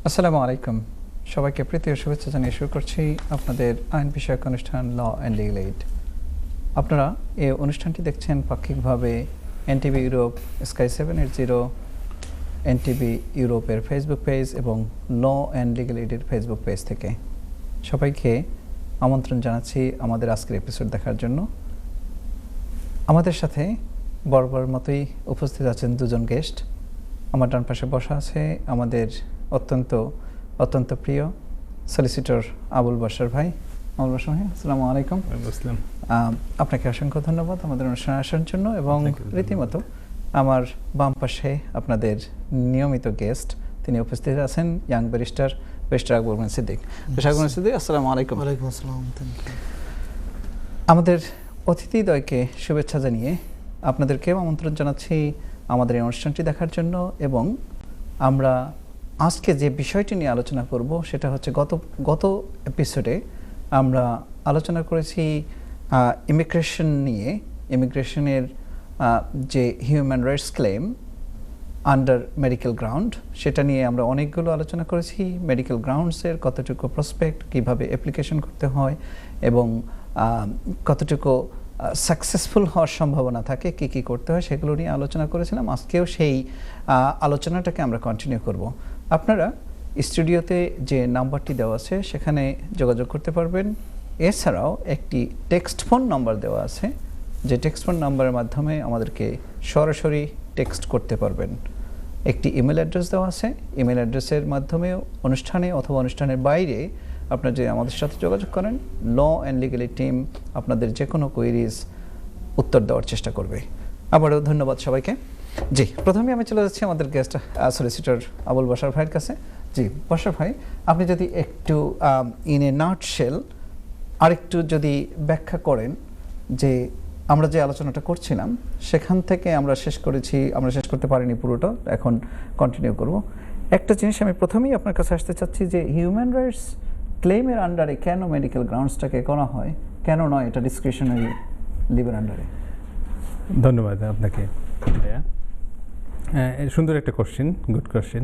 আসসালামু আলাইকুম। সবাইকে প্রীতি ও শুভেচ্ছা জানিয়ে শুরু করছি আপনাদের আইন বিষয়ক অনুষ্ঠান ল অ্যান্ড লিগ্যাল এইড। আপনারা এই অনুষ্ঠানটি দেখছেন পাক্ষিকভাবে এনটিভি ইউরোপ, স্কাই 780, এনটিভি ইউরোপের ফেসবুক পেজ এবং ল অ্যান্ড লিগ্যাল এইডের ফেসবুক পেজ থেকে। সবাইকে আমন্ত্রণ জানাচ্ছি আমাদের আজকের এপিসোড দেখার জন্য। আমাদের সাথে বরাবর মতোই উপস্থিত আছেন দুজন গেস্ট। আমার ডান পাশে বসা আছে আমাদের অত্যন্ত প্রিয় সলিসিটর আবুল বাশার ভাই। আবুল বাশার ভাই, আসসালামু আলাইকুম। আপনাকে অসংখ্য ধন্যবাদ আমাদের অনুষ্ঠানে আসার জন্য। এবং রীতিমতো আমার বাম পাশে আপনাদের নিয়মিত গেস্ট, তিনি উপস্থিত আছেন ইয়াং ব্যারিস্টার আকবর মোহাম্মদ সিদ্দিক। আকবর সিদ্দিক, আসসালামু আলাইকুম। ওয়ালাইকুম আসসালাম। আমাদের অতিথিদ্বয়কে শুভেচ্ছা জানিয়ে আপনাদেরকেও আমন্ত্রণ জানাচ্ছি আমাদের এই অনুষ্ঠানটি দেখার জন্য। এবং আমরা আজকে যে বিষয়টি নিয়ে আলোচনা করব সেটা হচ্ছে গত এপিসোডে আমরা আলোচনা করেছি ইমিগ্রেশন নিয়ে, ইমিগ্রেশনের যে human rights claim under medical ground, সেটা নিয়ে আমরা অনেকগুলো আলোচনা করেছি। মেডিকেল গ্রাউন্ডসের কতটুকু প্রসপেক্ট, কীভাবে অ্যাপ্লিকেশন করতে হয় এবং কতটুকু সাকসেসফুল হওয়ার সম্ভাবনা থাকে, কী কী করতে হয়, সেগুলো নিয়ে আলোচনা করেছিলাম। আজকেও সেই আলোচনাটাকে আমরা কন্টিনিউ করব। আপনারা স্টুডিওতে যে নাম্বারটি দেওয়া আছে সেখানে যোগাযোগ করতে পারবেন। এছাড়াও একটি টেক্সট ফোন নাম্বার দেওয়া আছে, যে টেক্সট ফোন নাম্বারের মাধ্যমে আমাদেরকে সরাসরি টেক্সট করতে পারবেন। একটি ইমেল অ্যাড্রেস দেওয়া আছে, ইমেল অ্যাড্রেসের মাধ্যমেও অনুষ্ঠানে অথবা অনুষ্ঠানের বাইরে আপনারা যে আমাদের সাথে যোগাযোগ করেন, law and legal aid team আপনাদের যে কোনো কোয়েরিজ উত্তর দেওয়ার চেষ্টা করবে। আবারও ধন্যবাদ সবাইকে। জি, প্রথমে আমি চলে যাচ্ছি আমাদের গেস্ট সলিসিটর আবুল বাশার ভাইয়ের কাছে। জি বাশার ভাই, আপনি যদি একটু ইন এ নাটশেল আরেকটু যদি ব্যাখ্যা করেন যে আমরা যে আলোচনাটা করছিলাম সেখান থেকে আমরা শেষ করতে পারিনি পুরোটা, এখন কন্টিনিউ করব। একটা জিনিস আমি প্রথমেই আপনার কাছে আসতে চাচ্ছি যে হিউম্যান রাইটস ক্লেমের আন্ডারে কেন মেডিকেল গ্রাউন্ডসটাকে করা হয়, কেন নয় এটা ডিসক্রিশনারি লিভের আন্ডারে? ধন্যবাদ আপনাকে। সুন্দর একটা কোশ্চেন, গুড কোশ্চেন,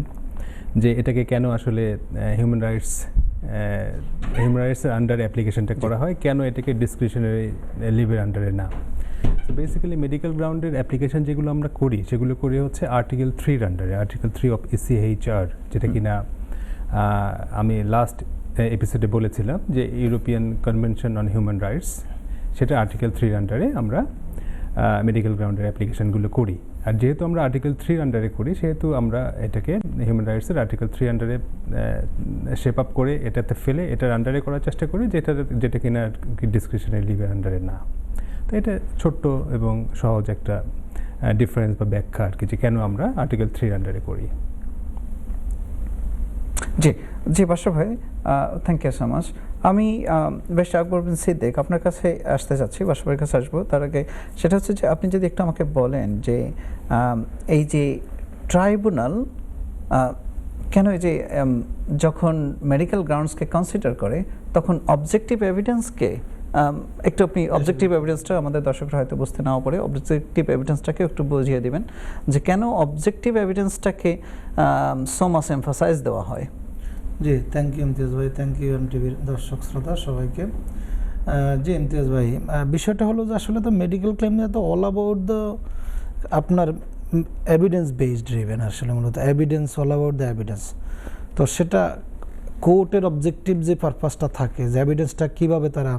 যে এটাকে কেন আসলে হিউম্যান রাইটসের আন্ডারে অ্যাপ্লিকেশনটা করা হয়, কেন এটাকে ডিসক্রিশনারি লিভের আন্ডারে না। তো বেসিক্যালি মেডিকেল গ্রাউন্ডের অ্যাপ্লিকেশন যেগুলো আমরা করি সেগুলো করি হচ্ছে আর্টিকেল 3 আন্ডারে, আর্টিকেল 3 অফ ECHR, যেটা কিনা আমি লাস্ট এপিসোডে বলেছিলাম যে European convention on human rights, সেটা আর্টিকেল 3 আন্ডারে আমরা মেডিকেল গ্রাউন্ডের অ্যাপ্লিকেশনগুলো করি। আর যেহেতু আমরা আর্টিকেল 3 আন্ডারে করি সেহেতু আমরা এটাকে হিউম্যান রাইটসের আর্টিকেল 3 আন্ডারে শেপ আপ করে এটাতে ফেলে এটার আন্ডারে করার চেষ্টা করি, যেটা কিনা ডিসক্রিশনারি লিভের আন্ডারে না। তো এটা ছোট্ট এবং সহজ একটা ডিফারেন্স বা ব্যাখ্যা আর কি, যে কেন আমরা আর্টিকেল 3 আন্ডারে করি। জি বাশার ভাই, থ্যাংক ইউ সো মাচ। আমি ব্যারিস্টার আকবর বিন সিদ্দিক আপনার কাছে আসতে চাচ্ছি, বাশার ভাইয়ের কাছে আসবো। তার আগে সেটা হচ্ছে যে আপনি যদি একটু আমাকে বলেন যে এই যে ট্রাইব্যুনাল কেন এই যে যখন মেডিকেল গ্রাউন্ডসকে কনসিডার করে তখন অবজেক্টিভ এভিডেন্সকে একটু আপনি অবজেক্টিভ এভিডেন্সটা আমাদের দর্শকরা হয়তো বুঝতে নাও পারে, অবজেক্টিভ এভিডেন্সটাকে একটু বুঝিয়ে দিবেন যে কেন অবজেক্টিভ এভিডেন্সটাকে সো মাচ এমফাসাইজ দেওয়া হয়। জি, থ্যাংক ইউ ইমতিয়াজ ভাই, থ্যাংক ইউ এনটিভির দর্শক শ্রোতা সবাইকে। জি ইমতিয়াজ ভাই, বিষয়টা হলো যে আসলে তো মেডিকেল ক্লেম তো অল অ্যাবাউট দ্য আপনার এভিডেন্স বেসড ড্রিভেন, আসলে মূলত evidence, all about the evidence. তো সেটা কোর্টের অবজেক্টিভ যে পারপাসটা থাকে, যে এভিডেন্সটা কীভাবে তারা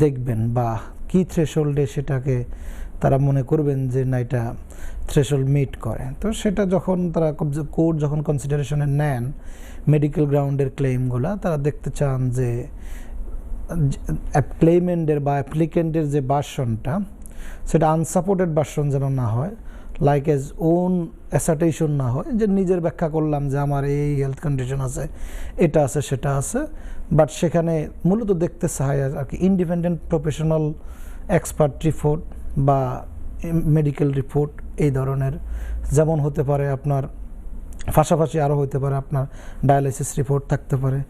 দেখবেন বা কী থ্রেশহোল্ডে সেটাকে তারা মনে করবেন যে না এটা থ্রেশহোল্ড মিট করে, তো সেটা যখন তারা কোর্ট যখন কনসিডারেশনে নেন মেডিকেল গ্রাউন্ডের ক্লেমগুলো, তারা দেখতে চান যে ক্লেমেন্টের বা অ্যাপ্লিকেন্টের যে ভার্সনটা সেটা আনসাপোর্টেড ভার্সন যেন না হয়, লাইক এজ ওন অ্যাসার্টেশন না হয়, যে নিজের ব্যাখ্যা করলাম যে আমার এই হেলথ কন্ডিশন আছে, এটা আছে, সেটা আছে, বাট সেখানে মূলত দেখতে চায় আর কি ইন্ডিপেন্ডেন্ট প্রফেশনাল এক্সপার্ট রিপোর্ট বা মেডিকেল রিপোর্ট এই ধরনের, যেমন হতে পারে আপনার পাশাপাশি আরও হতে পারে আপনার ডায়ালিসিস রিপোর্ট থাকতে পারে,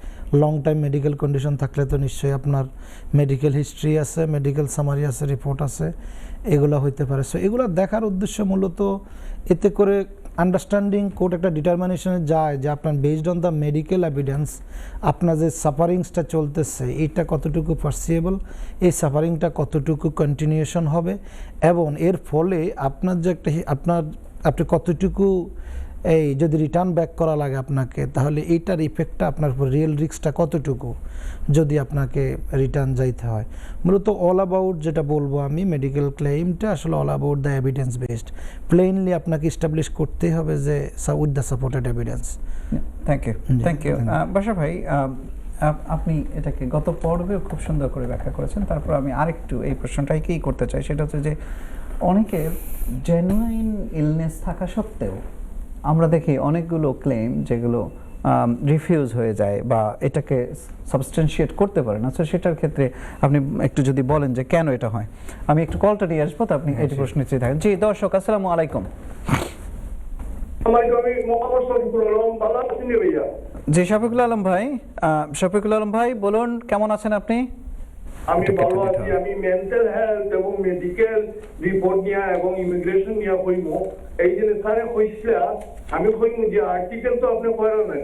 লং টাইম মেডিকেল কন্ডিশন থাকলে তো নিশ্চয়ই আপনার মেডিকেল হিস্ট্রি আছে, মেডিকেল সামারি আছে, রিপোর্ট আছে, এগুলো হইতে পারে। সো এগুলো দেখার উদ্দেশ্য মূলত এতে করে আন্ডারস্ট্যান্ডিং কোর্ট একটা ডিটারমিনেশনে যায় যে আপনার based on the medical evidence আপনার যে সাফারিংসটা চলতেছে এটা কতটুকু পার্সিয়েবল, এই সাফারিংটা কতটুকু কন্টিনিউশন হবে, এবং এর ফলে আপনার যে একটা আপনি কতটুকু এই যদি রিটার্ন ব্যাক করা লাগে আপনাকে, তাহলে এইটার ইফেক্টটা আপনার উপর রিয়েল রিস্কটা কতটুকু যদি আপনাকে রিটার্ন যাইতে হয়। মূলত অল অ্যাবাউট যেটা বলবো আমি, মেডিকেল ক্লেইমটা আসলে all about the evidence based. Plainly আপনাকে ইস্টাবলিশ করতেই হবে যে with the supported evidence. Thank you Bashar ভাই, আপনি এটাকে গত পর্বেও খুব সুন্দর করে ব্যাখ্যা করেছেন। তারপর আমি আরেকটু এই প্রশ্নটাকেই করতে চাই, সেটা হচ্ছে যে অনেকের জেনুইন ইলনেস থাকা সত্ত্বেও আমরা দেখি অনেকগুলো ক্লেম যেগুলো রিফিউজ হয়ে যায় বা এটাকে সাবস্টেন্সিয়েট করতে পারে না। সো সেটার ক্ষেত্রে আপনি একটু যদি বলেন যে কেন এটা হয়। আমি একটু কলটা নিয়ে আসবো, তো আপনি এই প্রশ্ন নিশ্চয়ই থাকেন। জি দর্শক, আসসালামু আলাইকুম। জি শফিকুল আলম ভাই, শফিকুল আলম ভাই বলুন, কেমন আছেন আপনি? আমি ভালো আছি। আমি মেন্টাল হেলথ এবং মেডিকেল রিপোর্ট নিয়ে এবং ইমিগ্রেশন নিয়ে কইব। এই যে স্যারে কইছিল আমি কইব যে আর্টিকেল তো আপনি করেন না,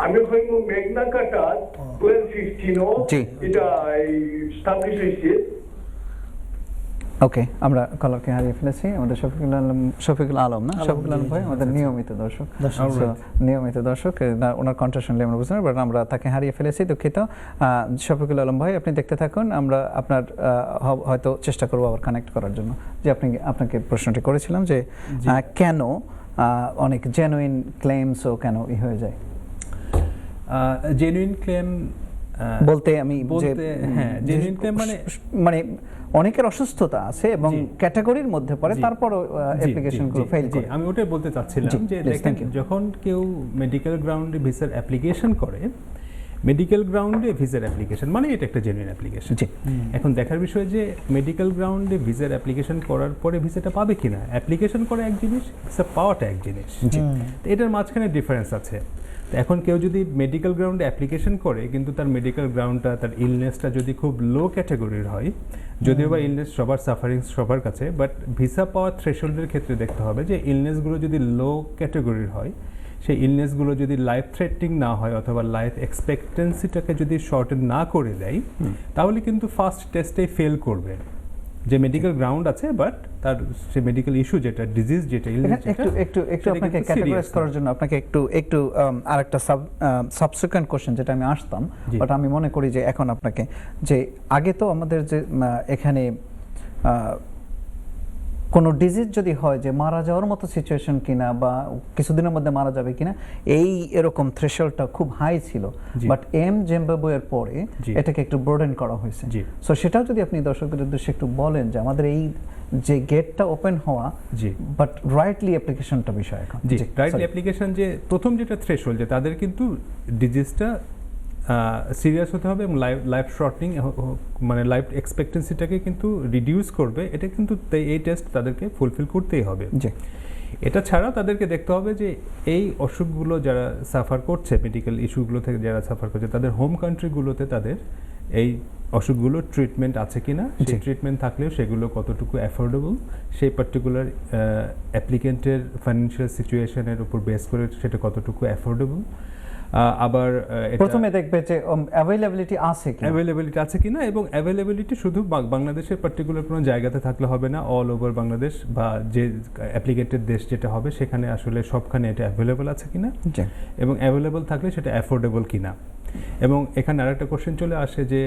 আমি কইব মেগনা কার্টা 1215 এটা এস্টাবলিশ হইছে। ওকে, আমরা কলারকে হারিয়ে ফেলেছি। আমাদের শফিকুল আলম না, শফিকুল আলম ভাই আমাদের নিয়মিত দর্শক, ওনার কণ্ঠ শুনলে আমরা বুঝতে পারি, বাট আমরা তাকে হারিয়ে ফেলেছি, দুঃখিত। শফিকুল আলম ভাই আপনি দেখতে থাকুন, আমরা আপনার হয়তো চেষ্টা করবো আবার কানেক্ট করার জন্য। যে আপনাকে প্রশ্নটি করেছিলাম যে কেন অনেক জেনুইন ক্লেমসও কেন হয়ে যায়। জেনুইন ক্লেম বলতে আমি হ্যাঁ, জেনুইন ক্লেম মানে অনেকের অসুস্থতা আছে এবং ক্যাটাগরির মধ্যে পড়ে, তারপরও অ্যাপ্লিকেশনগুলো ফেল করে। আমি ওটাই বলতে চাচ্ছিলাম যে দেখেন, যখন কেউ মেডিকেল গ্রাউন্ডে ভিসার অ্যাপ্লিকেশন করে, মেডিকেল গ্রাউন্ডে ভিসার অ্যাপ্লিকেশন মানে এটা একটা জেনুইন অ্যাপ্লিকেশন। এখন দেখার বিষয় যে মেডিকেল গ্রাউন্ডে ভিসার অ্যাপ্লিকেশন করার পরে ভিসাটা পাবে কিনা। অ্যাপ্লিকেশন করা এক জিনিস, ভিসা পাওয়াটা এক জিনিস, তো এটার মাঝখানে ডিফারেন্স আছে। এখন কেউ যদি মেডিকেল গ্রাউন্ডে অ্যাপ্লিকেশন করে কিন্তু তার মেডিকেল গ্রাউন্ডটা, তার ইলনেসটা যদি খুব লো ক্যাটাগরির হয়, যদিও বা ইলনেস সবার সাফারিংস সবার কাছে, বাট ভিসা পাওয়ার থ্রেশহোল্ডের ক্ষেত্রে দেখতে হবে যে ইলনেসগুলো যদি লো ক্যাটাগরির হয়, সেই ইলনেসগুলো যদি লাইফ থ্রেটনিং না হয় অথবা লাইফ এক্সপেক্টেন্সিটাকে যদি শর্টেন না করে দেয়, তাহলে কিন্তু ফার্স্ট টেস্টেই ফেল করবে যে মেডিকেল গ্রাউন্ড আছে, বাট তার সে মেডিকেল ইস্যু যেটা, ডিজিজ যেটা, একটু আপনাকে ক্যাটাগরাইজ করার জন্য আপনাকে একটু আরেকটা সাবসিকুয়েন্ট কোশ্চেন যেটা আমি আসতাম, বাট আমি মনে করি যে এখন আপনাকে, যে আগে তো আমাদের যে এখানে কোনো ডিজিজ যদি হয় যে মারা যাওয়ার মতো সিচুয়েশন কিনা বা কিছুদিনের মধ্যে মারা যাবে কিনা, এরকম থ্রেশহোল্ডটা খুব হাই ছিল, বাট জিম্বাবুয়ের পরে এটাকে একটু ব্রোডেন করা হয়েছে। সো সেটাও যদি আপনি দর্শকদের উদ্দেশ্যে একটু বলেন যে আমাদের এই যে গেটটা ওপেন হওয়া, বাট রাইটলি অ্যাপ্লিকেশনটা বিষয় এখন। রাইটলি অ্যাপ্লিকেশন যে প্রথম যেটা থ্রেশহোল্ড, যে তাদের কিন্তু ডিজিজটা সিরিয়াস হতে হবে এবং লাইফ শর্টনিং মানে লাইফ এক্সপেক্টেন্সিটাকে কিন্তু রিডিউস করবে, এটা কিন্তু এই টেস্ট তাদেরকে ফুলফিল করতেই হবে। এটা ছাড়া তাদেরকে দেখতে হবে যে এই অসুখগুলো যারা সাফার করছে, মেডিকেল ইস্যুগুলো থেকে যারা সাফার করছে, তাদের হোম কান্ট্রিগুলোতে তাদের এই অসুখগুলো ট্রিটমেন্ট আছে কিনা, সেই ট্রিটমেন্ট থাকলেও সেগুলো কতটুকু অ্যাফোর্ডেবল, সেই পার্টিকুলার অ্যাপ্লিকেন্টের ফাইন্যান্সিয়াল সিচুয়েশনের উপর বেস করে সেটা কতটুকু অ্যাফোর্ডেবল। আবার প্রথমে দেখবে যে অ্যাভেলেবিলিটি আছে কিনা, এবং অ্যাভেলেবিলিটি শুধু বাংলাদেশের পার্টিকুলার কোনো জায়গাতে থাকলে হবে না, অল ওভার বাংলাদেশ বা যে অ্যাপ্লিকেটেড দেশ যেটা হবে সেখানে আসলে সবখানে এটা অ্যাভেলেবল আছে কিনা, এবং অ্যাভেলেবল থাকলে সেটা অ্যাফোর্ডেবল কিনা। এবং এখানে আরেকটা কোশ্চেন চলে আসে যে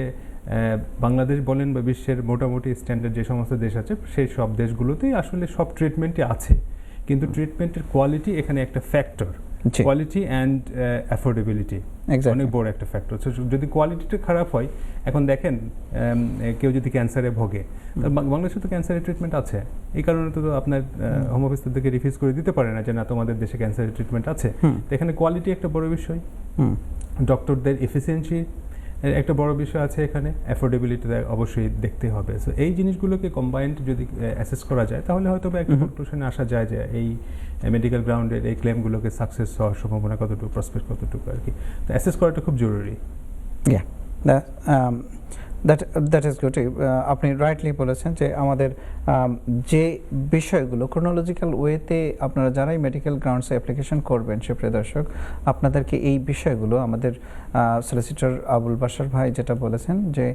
বাংলাদেশ বলেন বা বিশ্বের মোটামুটি স্ট্যান্ডার্ড যে সমস্ত দেশ আছে সেই সব দেশগুলোতেই আসলে সব ট্রিটমেন্টই আছে, কিন্তু ট্রিটমেন্টের কোয়ালিটি এখানে একটা ফ্যাক্টর। কোয়ালিটি অ্যান্ড অ্যাফোর্ডেবিলিটি অনেক বড় একটা ফ্যাক্টর। যদি কোয়ালিটিটা খারাপ হয়, এখন দেখেন কেউ যদি ক্যান্সারে ভোগে, বাংলাদেশে তো ক্যান্সারের ট্রিটমেন্ট আছে, এই কারণে তো আপনার হোম অফিস থেকে রিফিউজ করে দিতে পারে না যে না তোমাদের দেশে ক্যান্সারের ট্রিটমেন্ট আছে। তো এখানে কোয়ালিটি একটা বড় বিষয়, ডক্টরদের এফিসিয়েন্সি একটা বড় বিষয় আছে, এখানে অ্যাফোর্ডেবিলিটি অবশ্যই দেখতে হবে। সো এই জিনিসগুলোকে কম্বাইন্ড যদি অ্যাসেস করা যায়, তাহলে হয়তো বা একটা কনক্লুশনে আসা যায় যে এই মেডিকেল গ্রাউন্ডের এই ক্লেমগুলোকে সাকসেস হওয়ার সম্ভাবনা কতটুকু, প্রসপেক্ট কতটুকু আর কি। তো অ্যাসেস করাটা খুব জরুরি। That is good. আপনি রাইটলি বলেছেন যে আমাদের যে বিষয়গুলো ক্রোনোলজিক্যাল ওয়েতে আপনারা যারাই মেডিকেল গ্রাউন্ডসে অ্যাপ্লিকেশন করবেন সুপ্রিয় দর্শক, আপনাদেরকে এই বিষয়গুলো আমাদের সলিসিটর আবুল বাশার ভাই যেটা বলেছেন যে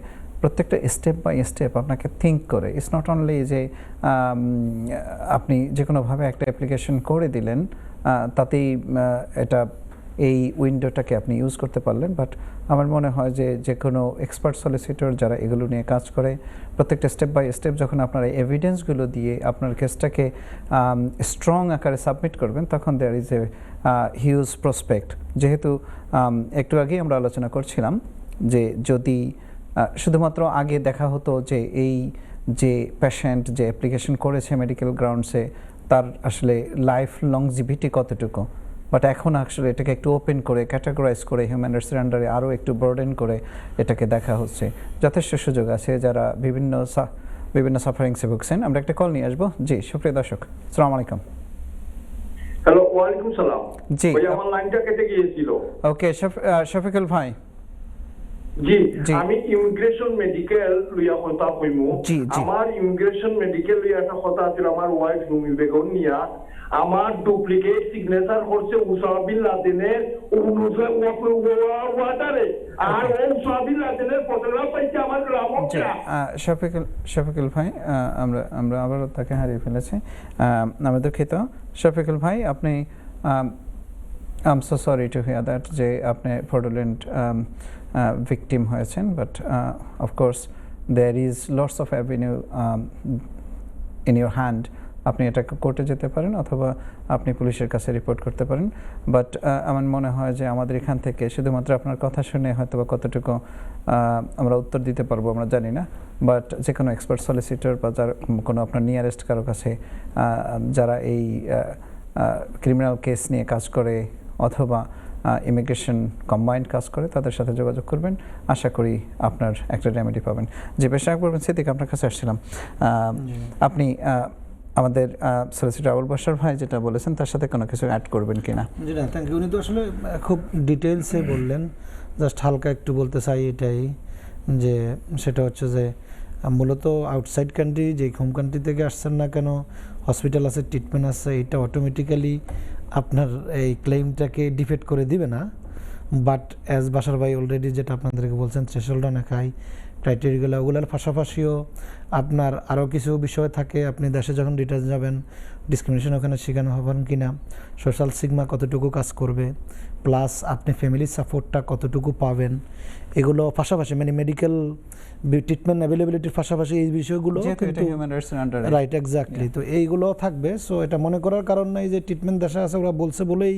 প্রত্যেকটা স্টেপ বাই স্টেপ আপনাকে থিঙ্ক করে, ইটস নট অনলি যে আপনি যে কোনোভাবে একটা অ্যাপ্লিকেশন করে দিলেন তাতেই এটা এই উইন্ডোটাকে আপনি ইউজ করতে পারলেন। বাট আমার মনে হয় যে যে কোনো এক্সপার্ট সলিসিটর যারা এগুলো নিয়ে কাজ করে প্রত্যেকটা স্টেপ বাই স্টেপ যখন আপনারা এভিডেন্সগুলো দিয়ে আপনার কেসটাকে স্ট্রং আকারে সাবমিট করবেন তখন there is a huge prospect. যেহেতু একটু আগেই আমরা আলোচনা করছিলাম যে যদি শুধুমাত্র আগে দেখা হতো যে এই যে পেশেন্ট যে অ্যাপ্লিকেশন করেছে মেডিকেল গ্রাউন্ডসে তার আসলে লাইফ লংজিভিটি কতটুকু, বাট এখন আসলে এটাকে একটু ওপেন করে ক্যাটাগরাইজ করে হিউম্যান রাইটসের আন্ডারে আরও একটু বার্ডেন করে এটাকে দেখা হচ্ছে। যথেষ্ট সুযোগ আছে যারা বিভিন্ন সাফারিংসে ভুগছেন। আমরা একটা কল নিয়ে আসবো। জি সুপ্রিয় দর্শক, আসসালামু আলাইকুম। হ্যালো, ওয়ালাইকুম সালাম। জি ভাই আমার লাইনটা কেটে গিয়েছিল। ওকে, শফিকুল ভাই। জি, জি। আমি ইমিগ্রেশন মেডিকেল লইয়া কথা কইমু। জি, জি। আমার ইমিগ্রেশন মেডিকেল লইয়া একটা কথা আছে, আমার ওয়াইফ রুমি বেগম নিয়া আমার ডুপ্লিকেট সিগনেচার করছে উসামা বিন লাদেনের ওয়াটারে, আর উসামা বিন লাদেনের ফটোগ্রাফ পাইছে আমার গ্রামকরা। শফিকুল ভাই, আমরা আবারও তাকে হারিয়ে ফেলেছি, আমরা দুঃখিত। শফিকুল ভাই আপনি I am so sorry to hear that যে আপনি ফ্রডুলেন্ট ভিকটিম হয়েছেন, but of course there is lots of avenue in your hand. আপনি এটা কোর্টে যেতে পারেন অথবা আপনি পুলিশের কাছে রিপোর্ট করতে পারেন। বাট আমার মনে হয় যে আমাদের এখান থেকে শুধুমাত্র আপনার কথা শুনে হয়তো বা কতটুকু আমরা উত্তর দিতে পারবো আমরা জানি না, বাট যে কোনো এক্সপার্ট সলিসিটর বা যার কোনো আপনার নিয়ারেস্ট কারো কাছে যারা এই ক্রিমিনাল কেস নিয়ে কাজ করে অথবা ইমিগ্রেশন কম্বাইন্ড কাজ করে তাদের সাথে যোগাযোগ করবেন, আশা করি আপনার একটা রেমেডি পাবেন। যে পেশা করবেন সিদ্দিক, আপনার কাছে আসছিলাম। আপনি আমাদের সলিসিটর আবুল বাশার ভাই যেটা বলেছেন তার সাথে কোনো কিছু অ্যাড করবেন কিনা? জি না, থ্যাংক ইউ। উনি তো আসলে খুব ডিটেলসে বললেন, জাস্ট হালকা একটু বলতে চাই এটাই যে সেটা হচ্ছে যে মূলত আউটসাইড কান্ট্রি যে হোম কান্ট্রি থেকে আসছেন না কেন, হসপিটাল আছে, ট্রিটমেন্ট আছে, এটা অটোমেটিক্যালি আপনার এই ক্লেমটাকে ডিফেক্ট করে দিবে না। বাট অ্যাজ বাশার ভাই অলরেডি যেটা আপনাদেরকে বলছেন থ্রেশহোল্ড অনেক হাই, ক্রাইটেরিয়াগুলো ওগুলোর পাশাপাশিও আপনার আরও কিছু বিষয় থাকে। আপনি দেশে যখন রিটার্ন যাবেন ডিসক্রিমিনেশন ওখানে শেখানো হবেন কি না, সোশ্যাল সিগমা কতটুকু কাজ করবে, প্লাস আপনি ফ্যামিলি সাপোর্টটা কতটুকু পাবেন, এগুলো পাশাপাশি মানে মেডিকেল ট্রিটমেন্ট অ্যাভেলেবিলিটির পাশাপাশি এই বিষয়গুলো কিন্তু রাইট এক্স্যাক্টলি। তো এইগুলো থাকবে। সো এটা মনে করার কারণ নাই যে ট্রিটমেন্ট দেশে আছে ওরা বলছে বলেই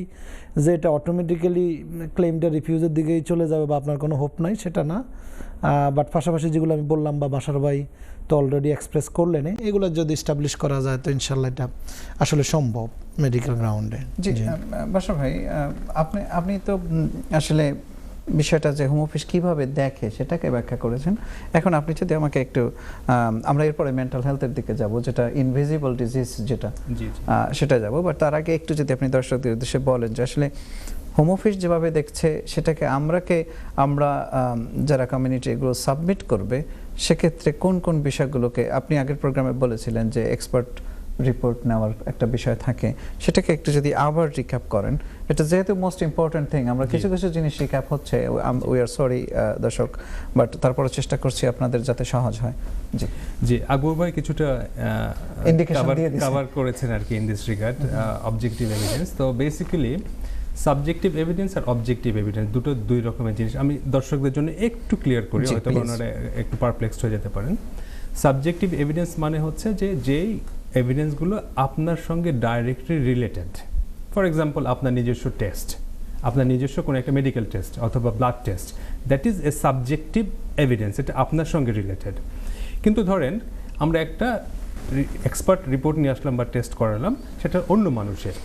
যে এটা অটোমেটিক্যালি ক্লেমটা রিফিউজের দিকেই চলে যাবে বা আপনার কোনো হোপ নাই, সেটা না। বাট পাশাপাশি যেগুলো আমি বললাম বা বাশার ভাই তো অলরেডি এক্সপ্রেস করলেন, এগুলো যদি এস্টাবলিশ করা যায় তো ইনশাল্লাহ এটা আসলে সম্ভব মেডিকেল গ্রাউন্ডে। জি বাশার ভাই, আপনি তো আসলে বিষয়টা যে হোম অফিস কীভাবে দেখে সেটাকে ব্যাখ্যা করেছেন। এখন আপনি যদি আমাকে একটু আমরা এরপরে মেন্টাল হেলথের দিকে যাব, যেটা ইনভিজিবল ডিজিজ যেটা সেটা যাব, বাট তার আগে একটু যদি আপনি দর্শকদের উদ্দেশ্যে বলেন যে আসলে হোম অফিস যেভাবে দেখছে সেটাকে আমরা যারা কমিউনিটি এগুলো সাবমিট করবে সেক্ষেত্রে কোন কোন বিষয়গুলোকে আপনি আগের প্রোগ্রামে বলেছিলেন যে এক্সপার্ট রিপোর্ট নেওয়ার একটা বিষয় থাকে, সেটাকে একটু যদি আবার রিক্যাপ করেন। এটা যেহেতু মোস্ট ইম্পর্টেন্ট থিং, আমরা কিছু কিছু জিনিস রিক্যাপ হচ্ছে, উই আর সরি দর্শক, বাট তারপরে চেষ্টা করছি আপনাদের যাতে সহজ হয়। জি জি, আকবর ভাই কিছুটা ইন্ডিকেশন দিয়ে কভার করেছেন আর কি in this regard objective evidence. তো বেসিক্যালি সাবজেক্টিভ এভিডেন্স আর অবজেক্টিভ এভিডেন্স দুই রকমের জিনিস। আমি দর্শকদের জন্য একটু ক্লিয়ার করি, হয়তো ওনারা একটু পারপ্লেক্সড হয়ে যেতে পারেন। সাবজেক্টিভ এভিডেন্স মানে হচ্ছে যে যেই এভিডেন্সগুলো আপনার সঙ্গে ডাইরেক্টলি রিলেটেড। ফর এক্সাম্পল আপনার নিজস্ব টেস্ট, আপনার নিজস্ব কোনো একটা মেডিকেল টেস্ট অথবা blood test, that is a subjective evidence, এটা আপনার সঙ্গে রিলেটেড। কিন্তু ধরেন আমরা একটা এক্সপার্ট রিপোর্ট নিয়ে আসলাম বা টেস্ট করালাম, সেটা অন্য মানুষের,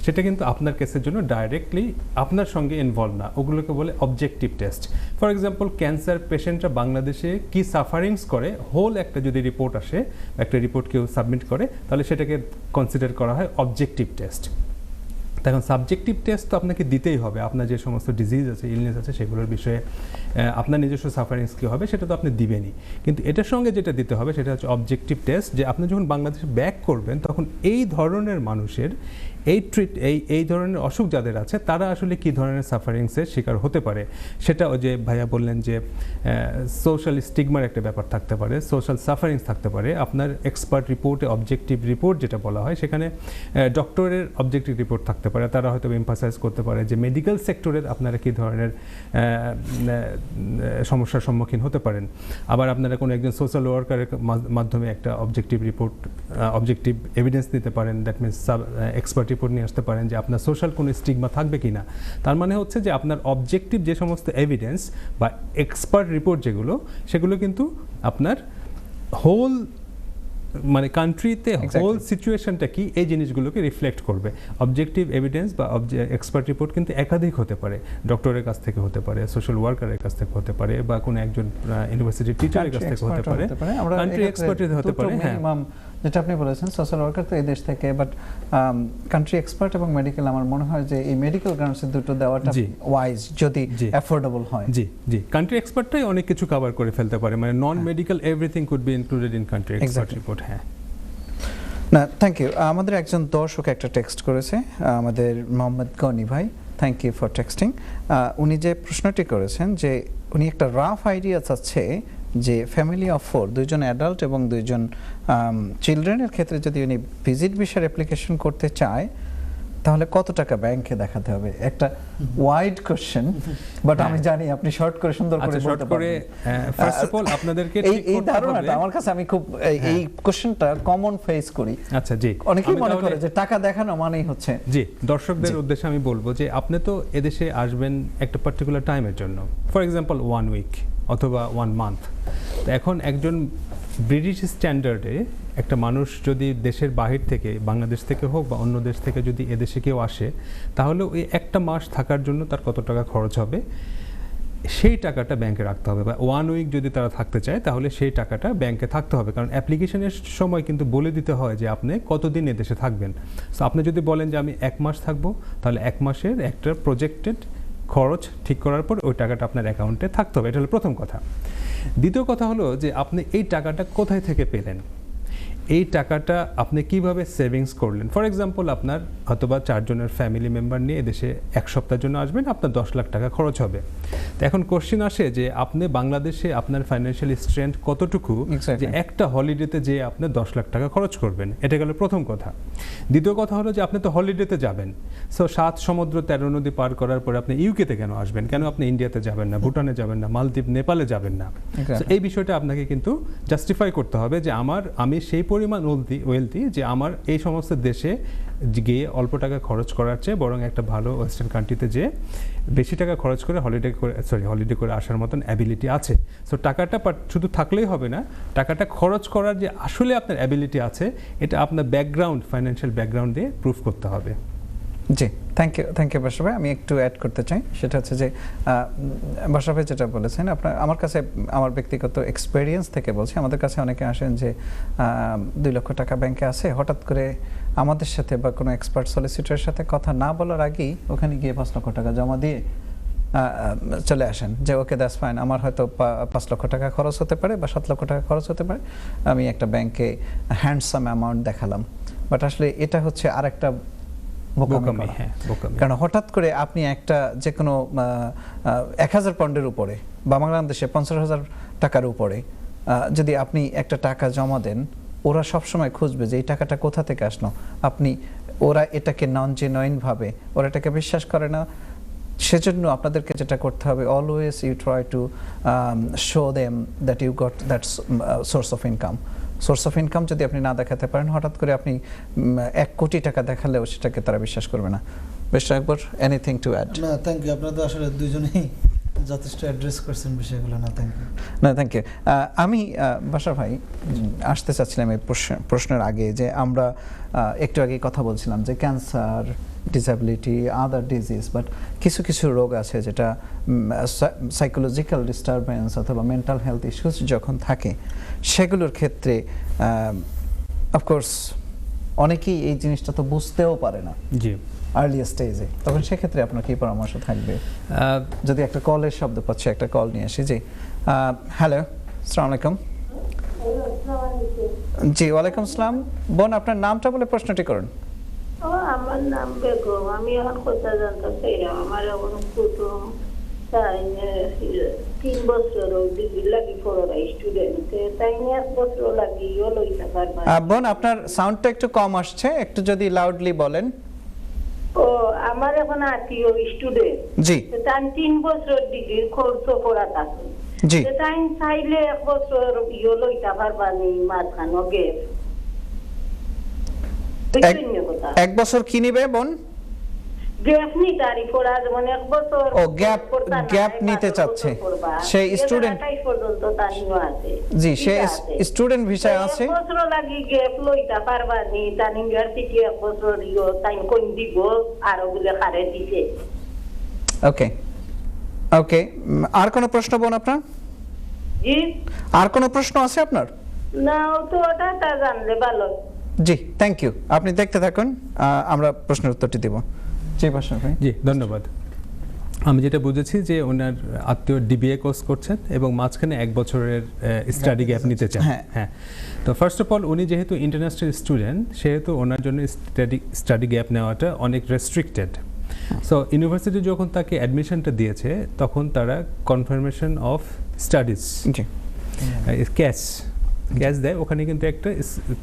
সেটা কিন্তু আপনার কেসের জন্য ডাইরেক্টলি আপনার সঙ্গে ইনভলভ না, ওগুলোকে বলে objective test. For example cancer পেশেন্টরা বাংলাদেশে কি সাফারিংস করে হোল একটা যদি রিপোর্ট আসে, একটা রিপোর্ট কেউ সাবমিট করে, তাহলে সেটাকে কনসিডার করা হয় অবজেক্টিভ টেস্ট। তখন সাবজেক্টিভ টেস্ট তো আপনাকে দিতেই হবে, আপনার যে সমস্ত ডিজিজ আছে, ইলনেস আছে, সেগুলোর বিষয়ে আপনার নিজস্ব সাফারিংস কী হবে সেটা তো আপনি দিবেনই, কিন্তু এটার সঙ্গে যেটা দিতে হবে সেটা হচ্ছে অবজেক্টিভ টেস্ট, যে আপনি যখন বাংলাদেশে ব্যাক করবেন তখন এই ধরনের মানুষের এই ধরনের অসুখ যাদের আছে তারা আসলে কী ধরনের সাফারিংসের শিকার হতে পারে। সেটা ওই যে ভাইয়া বললেন যে সোশ্যাল স্টিগমার একটা ব্যাপার থাকতে পারে, সোশ্যাল সাফারিংস থাকতে পারে, আপনার এক্সপার্ট রিপোর্টে অবজেক্টিভ রিপোর্ট যেটা বলা হয় সেখানে ডক্টরের অবজেক্টিভ রিপোর্ট থাকতে পারে, তারা হয়তো এমফাসাইজ করতে পারে যে মেডিকেল সেক্টরের আপনারা কী ধরনের সমস্যার সম্মুখীন হতে পারেন। আবার আপনারা কোনো একজন সোশ্যাল ওয়ার্কারের মাধ্যমে একটা অবজেক্টিভ রিপোর্ট, অবজেক্টিভ এভিডেন্স দিতে পারেন, দ্যাট মিনস এক্সপার্ট রিপোর্ট নিয়ে আসতে পারেন যে আপনার সোশ্যাল কোনো স্টিগমা থাকবে কি না। তার মানে হচ্ছে যে আপনার অবজেক্টিভ যে সমস্ত এভিডেন্স বা এক্সপার্ট রিপোর্ট যেগুলো, সেগুলো কিন্তু আপনার হোল মানে কান্ট্রিতে হোল সিচুয়েশনটা কি এই জিনিসগুলোকে রিফ্লেক্ট করবে। অবজেক্টিভ এভিডেন্স বা এক্সপার্ট রিপোর্ট কিন্তু একাধিক হতে পারে, ডক্টরের কাছ থেকে হতে পারে, সোশ্যাল ওয়ার্কারের কাছ থেকে হতে পারে, বা কোনো একজন ইউনিভার্সিটির টিচারের কাছ থেকে হতে পারে, কান্ট্রি এক্সপার্ট হতে পারে। হ্যাঁ, যেটা আপনি বলেছেন সোশ্যাল ওয়ার্কার তো এই দেশ থেকে, বাট কান্ট্রি এক্সপার্ট এবং মেডিকেল আমার মনে হয় যে এই মেডিকেল গ্রাউন্ডস দুটো দেওয়াটা ওয়াইজ, যদি অ্যাফোর্ডেবল হয়। জি, কান্ট্রি এক্সপার্টটাই অনেক কিছু কভার করে ফেলতে পারে, মানে non medical everything could be included in country expert report. হ্যাঁ, না থ্যাংক ইউ। আমাদের একজন দর্শক একটা টেক্সট করেছে, আমাদের মোহাম্মদ গনি ভাই, থ্যাংক ইউ ফর টেক্সটিং। উনি যে প্রশ্নটি করেছেন যে উনি একটা রাফ আইডিয়া চাচ্ছে যে ফ্যামিলি অফ 4, 2জন অ্যাডাল্ট এবং 2জন চিলড্রেনের ক্ষেত্রে যদি উনি ভিজিট ভিসার অ্যাপ্লিকেশন করতে চায় তাহলে কত টাকা ব্যাংকে দেখাতে হবে। একটা ওয়াইড কোশ্চেন, বাট আমি জানি আপনি শর্ট করে সুন্দর করে বলতে পারবেন। ফার্স্ট অফ অল আপনাদেরকে এই ধারণাটা আমার কাছে, আমি খুব এই কোশ্চেনটা কমন ফেস করি। আচ্ছা, জি, অনেকেই মনে করে যে টাকা দেখানো মানেই হচ্ছে। জি, দর্শকদের উদ্দেশ্যে আমি বলবো যে আপনি তো এদেশে আসবেন একটা পার্টিকুলার টাইমের জন্য, ফর এক্সাম্পল 1 উইক অথবা 1 মান্থ। তো এখন একজন ব্রিটিশ স্ট্যান্ডার্ডে একটা মানুষ যদি দেশের বাহির থেকে, বাংলাদেশ থেকে হোক বা অন্য দেশ থেকে যদি এদেশে কেউ আসে, তাহলে ওই একটা মাস থাকার জন্য তার কত টাকা খরচ হবে সেই টাকাটা ব্যাংকে রাখতে হবে, বা 1 উইক যদি তারা থাকতে চায় তাহলে সেই টাকাটা ব্যাংকে থাকতে হবে। কারণ অ্যাপ্লিকেশনের সময় কিন্তু বলে দিতে হয় যে আপনি কতদিন এদেশে থাকবেন। সো আপনি যদি বলেন যে আমি 1 মাস থাকবো, তাহলে 1 মাসের একটা প্রজেক্টেড খরচ ঠিক করার পর ওই টাকাটা আপনার অ্যাকাউন্টে থাকতে হবে। এটা হলো প্রথম কথা। দ্বিতীয় কথা হলো যে আপনি এই টাকাটা কোথায় থেকে পেলেন, এই টাকাটা আপনি কিভাবে সেভিংস করলেন। ফর এক্সাম্পল আপনার হয়তোবা 4 জনের ফ্যামিলি মেম্বার নিয়ে এদেশে 1 সপ্তাহের জন্য আসবেন, আপনার 10 লাখ টাকা খরচ হবে। তো এখন কোশ্চেন আসে যে আপনি বাংলাদেশে আপনার ফাইন্যান্সিয়াল স্ট্রেংথ কতটুকু যে একটা হলিডেতে যে আপনি 10 লাখ টাকা খরচ করবেন। এটা গেল প্রথম কথা। দ্বিতীয় কথা হলো যে আপনি তো হলিডেতে যাবেন, সো 7 সমুদ্র 13 নদী পার করার পরে আপনি ইউকেতে কেন আসবেন, কেন আপনি ইন্ডিয়াতে যাবেন না, ভুটানে যাবেন না, মালদ্বীপ, নেপালে যাবেন না। এই বিষয়টা আপনাকে কিন্তু জাস্টিফাই করতে হবে যে আমি সেই পরিমাণ ওয়েলথি যে আমার এই সমস্ত দেশে গিয়ে অল্প টাকা খরচ করার চেয়ে বরং একটা ভালো ওয়েস্টার্ন কান্ট্রিতে যে বেশি টাকা খরচ করে হলিডে করে আসার মতন অ্যাবিলিটি আছে। সো টাকাটা শুধু থাকলেই হবে না, টাকাটা খরচ করার যে আসলে আপনার অ্যাবিলিটি আছে এটা আপনার ব্যাকগ্রাউন্ড, ফাইন্যান্সিয়াল ব্যাকগ্রাউন্ড দিয়ে প্রুফ করতে হবে। জি, থ্যাংক ইউ বাশা ভাই। আমি একটু অ্যাড করতে চাই, সেটা হচ্ছে যে বাশা ভাই যেটা বলেছেন, আমার কাছে আমার ব্যক্তিগত এক্সপেরিয়েন্স থেকে বলছি, আমাদের কাছে অনেকে আসেন যে 2 লক্ষ টাকা ব্যাংকে আছে, হঠাৎ করে আমাদের সাথে বা কোনো এক্সপার্ট সলিসিটরের সাথে কথা না বলার আগেই ওখানে গিয়ে 5 লক্ষ টাকা জমা দিয়ে চলে আসেন যে ওকে দ্যাটস ফাইন, আমার হয়তো 5 লক্ষ টাকা খরচ হতে পারে বা 7 লক্ষ টাকা খরচ হতে পারে, আমি একটা ব্যাংকে হ্যান্ডসাম অ্যামাউন্ট দেখালাম। বাট আসলে এটা হচ্ছে আরেকটা বোকামি। কারণ হঠাৎ করে আপনি একটা যে কোনো 1000 পাউন্ডের উপরে বা বাংলাদেশে 50,000 টাকার উপরে যদি আপনি একটা টাকা জমা দেন, ওরা সবসময় খুঁজবে যে এই টাকাটা কোথা থেকে আসলো। ওরা এটাকে নন জেনুইন ভাবে, ওরা এটাকে বিশ্বাস করে না। সেজন্য আপনাদেরকে যেটা করতে হবে, always you try to show them that you got that source of income যদি আপনি না দেখাতে পারেন, হঠাৎ করে আপনি 1 কোটি টাকা দেখালেও সেটাকে তারা বিশ্বাস করবে না। বেশ, একবার এনিথিং টু অ্যাড? না, থ্যাংক ইউ। আপনারা তো আসলে দুজনেই যথেষ্ট অ্যাড্রেস করছেন বিষয়গুলো। না, থ্যাংক ইউ। না, থ্যাংক ইউ। আমি বাশা ভাই আসতে চাচ্ছিলাম এই প্রশ্নের আগে যে আমরা একটু আগে কথা বলছিলাম যে cancer, disability, other disease, but কিছু কিছু রোগ আছে যেটা সাইকোলজিক্যাল ডিস্টারবেন্স অথবা মেন্টাল হেলথ ইস্যুস যখন থাকে, সেগুলোর ক্ষেত্রে অফকোর্স অনেকেই এই জিনিসটা তো বুঝতেও পারে না। জি, আর্লি স্টেজে, তখন সেক্ষেত্রে আপনার কি পরামর্শ থাকবে? যদি একটা কলের শব্দ পাচ্ছি, একটা কল নিয়ে আসি। জি, হ্যালো, আসসালামু আলাইকুম। জি, ওয়ালাইকুম আসসালাম। বোন, আপনার নামটা বলে প্রশ্নটি করুন। আমার নাম বেগম। আমি এখন কথা জানতে চাইলাম, আমার এখন কুটুম 3 বছর ডিগ্রি লাগি পড়া স্টুডেন্ট, তাই 1 বছর লাগি লইতে পারবা। বোন, আপনার সাউন্ডটা একটু কম আসছে, একটু যদি লাউডলি বলেন। ও আমার এখন আত্মীয় স্টুডেন্ট, জি তাই 3 বছর ডিগ্রি কোর্স পড়া থাকে, জি তাই চাইলে 1 বছর লইতে পারবা নি মাঝখানো গেপ। এক বছর কি নিবে বোন? গ্যাপ নি তারি পড়া, যেমন 1 বছর ও গ্যাপ নিতে চাচ্ছে সেই স্টুডেন্ট পর্যন্ত তানিও আছে। জি, সে স্টুডেন্ট ভিসায় আছে। 1 বছর লাগি গ্যাপ লইতা পারবা নি, তান ইউনিভার্সিটি 1 বছর তাই কোন দিব আর ওগুলো হারে দিছে। ওকে ওকে, আর কোনো প্রশ্ন বোন আপনার? জি আর কোনো প্রশ্ন আছে আপনার? না, তো ওটা তা জানলে ভালো। জি, থ্যাংক ইউ। আপনি দেখতে থাকুন, আমরা প্রশ্নের উত্তরটি দেব। জি বাশার ভাই। জি, ধন্যবাদ। আমি যেটা বুঝেছি যে ওনার আত্মীয় ডিবিএ কোর্স করছেন এবং মাঝখানে 1 বছরের স্টাডি গ্যাপ নিতে চান। হ্যাঁ, তো ফার্স্ট অফ অল উনি যেহেতু ইন্টারন্যাশনাল স্টুডেন্ট, সেহেতু ওনার জন্য স্টাডি গ্যাপ নেওয়াটা অনেক রেস্ট্রিক্টেড। সো ইউনিভার্সিটি যখন তাকে অ্যাডমিশনটা দিয়েছে, তখন তারা কনফার্মেশন অফ স্টাডিজ ক্যাশ দেয়। ওখানে কিন্তু একটা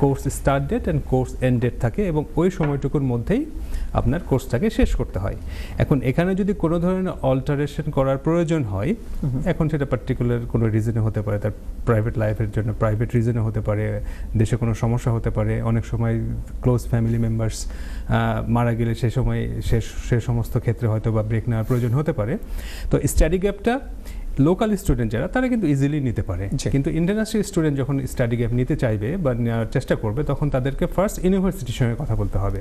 course start date and course end date থাকে এবং ওই সময়টুকুর মধ্যেই আপনার কোর্সটাকে শেষ করতে হয়। এখন এখানে যদি কোনো ধরনের অল্টারেশন করার প্রয়োজন হয়, এখন সেটা পার্টিকুলার কোনো রিজনে হতে পারে, তার প্রাইভেট লাইফের জন্য প্রাইভেট রিজনে হতে পারে, দেশে কোনো সমস্যা হতে পারে, অনেক সময় ক্লোজ ফ্যামিলি মেম্বার্স মারা গেলে সে সমস্ত ক্ষেত্রে হয়তো বা ব্রেক নেওয়ার প্রয়োজন হতে পারে। তো স্টাডি গ্যাপটা লোকাল স্টুডেন্ট যারা, তারা কিন্তু ইজিলি নিতে পারে, কিন্তু ইন্টারন্যাশনাল স্টুডেন্ট যখন স্টাডি গ্যাপ নিতে চাইবে বা নেওয়ার চেষ্টা করবে, তখন তাদেরকে ফার্স্ট ইউনিভার্সিটির সঙ্গে কথা বলতে হবে।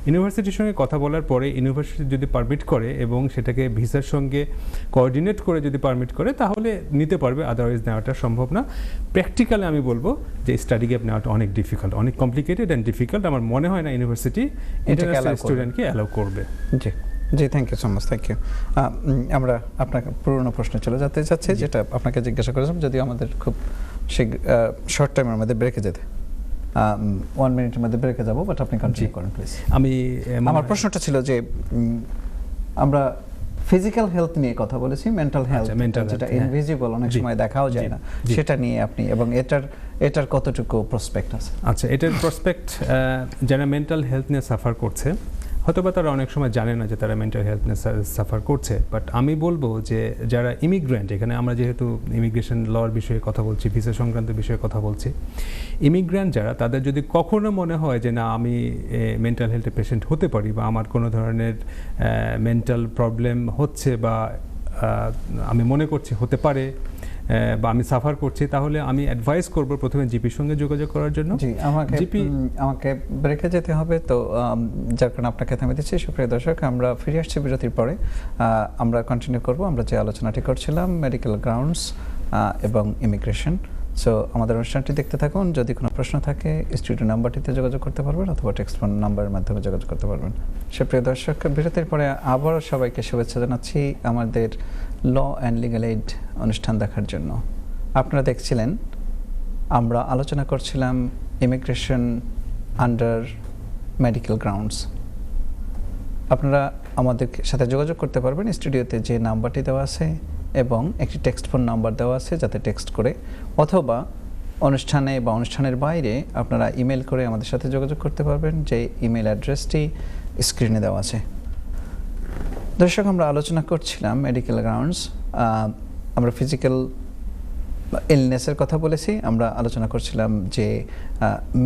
ইউনিভার্সিটির সঙ্গে কথা বলার পরে ইউনিভার্সিটি যদি পারমিট করে এবং সেটাকে ভিসার সঙ্গে কোঅর্ডিনেট করে যদি পারমিট করে, তাহলে নিতে পারবে, আদারওয়াইজ নেওয়াটা সম্ভব না। প্র্যাকটিক্যালি আমি বলবো যে স্টাডি গ্যাপ নেওয়াটা অনেক ডিফিকাল্ট, অনেক কমপ্লিকেটেড অ্যান্ড ডিফিকাল্ট। আমার মনে হয় না ইউনিভার্সিটি ইন্টারন্যাশনাল স্টুডেন্টকে অ্যালাউ করবে। জি জি, thank you so much, thank you. আমরা আপনাকে পুরনো প্রশ্নে চলে যেতে চাচ্ছি, যেটা আপনাকে জিজ্ঞাসা করেছিলাম, যদিও আমাদের খুব শর্ট টাইমের মধ্যে ব্রেকে যেতে 1 মিনিটের মধ্যে ব্রেকে যাবো, বাট আপনি কন্টিনিউ করেন প্লিজ। আমার প্রশ্নটা ছিল যে আমরা ফিজিক্যাল হেলথ নিয়ে কথা বলেছি, মেন্টাল হেলথ যেটা ইনভিজিবল, অনেক সময় দেখাও যায় না, সেটা নিয়ে আপনি, এবং এটার কতটুকু প্রসপেক্ট আছে? আচ্ছা, এটার প্রসপেক্ট, যারা মেন্টাল হেলথ নিয়ে সাফার করছে, হয়তোবা তারা অনেক সময় জানে না যে তারা মেন্টাল হেলথ নিয়ে সাফার করছে, বাট আমি বলবো যে যারা ইমিগ্রেন্ট, এখানে আমরা যেহেতু ইমিগ্রেশন লর বিষয়ে কথা বলছি, ভিসা সংক্রান্ত বিষয়ে কথা বলছি, ইমিগ্রেন্ট যারা, তাদের যদি কখনো মনে হয় যে না আমি মেন্টাল হেলথের পেশেন্ট হতে পারি বা আমার কোনো ধরনের মেন্টাল প্রবলেম হচ্ছে বা আমি মনে করছি হতে পারে বা আমি সাফার করছি, তাহলে আমি অ্যাডভাইস করব প্রথমে জিপির সঙ্গে যোগাযোগ করার জন্য। জি, আমাকে ব্রেকে যেতে হবে, তো যার কারণে আপনাকে থামিয়ে দিচ্ছি। সুপ্রিয় দর্শক, আমরা ফিরে আসছি বিরতির পরে, আমরা কন্টিনিউ করব আমরা যে আলোচনাটি করছিলাম, মেডিকেল গ্রাউন্ডস এবং ইমিগ্রেশন। সো আমাদের অনুষ্ঠানটি দেখতে থাকুন। যদি কোনো প্রশ্ন থাকে স্টুডিও নাম্বারটিতে যোগাযোগ করতে পারবেন অথবা টেক্সট ফোন নাম্বারের মাধ্যমে যোগাযোগ করতে পারবেন। সুপ্রিয় দর্শক, বিরতির পরে আবারও সবাইকে শুভেচ্ছা জানাচ্ছি আমাদের ল অ্যান্ড লিগ্যাল এইড অনুষ্ঠান দেখার জন্য। আপনারা দেখছিলেন, আমরা আলোচনা করছিলাম ইমিগ্রেশন আন্ডার মেডিকেল গ্রাউন্ডস। আপনারা আমাদের সাথে যোগাযোগ করতে পারবেন স্টুডিওতে যে নাম্বারটি দেওয়া আছে এবং একটি টেক্সট ফোন নাম্বার দেওয়া আছে, যাতে টেক্সট করে অথবা অনুষ্ঠানে বা অনুষ্ঠানের বাইরে আপনারা ইমেল করে আমাদের সাথে যোগাযোগ করতে পারবেন, যে ইমেল অ্যাড্রেসটি স্ক্রিনে দেওয়া আছে। দর্শক, আমরা আলোচনা করছিলাম মেডিকেল গ্রাউন্ডস, আমরা ফিজিক্যাল ইলনেসের কথা বলেছি, আমরা আলোচনা করছিলাম যে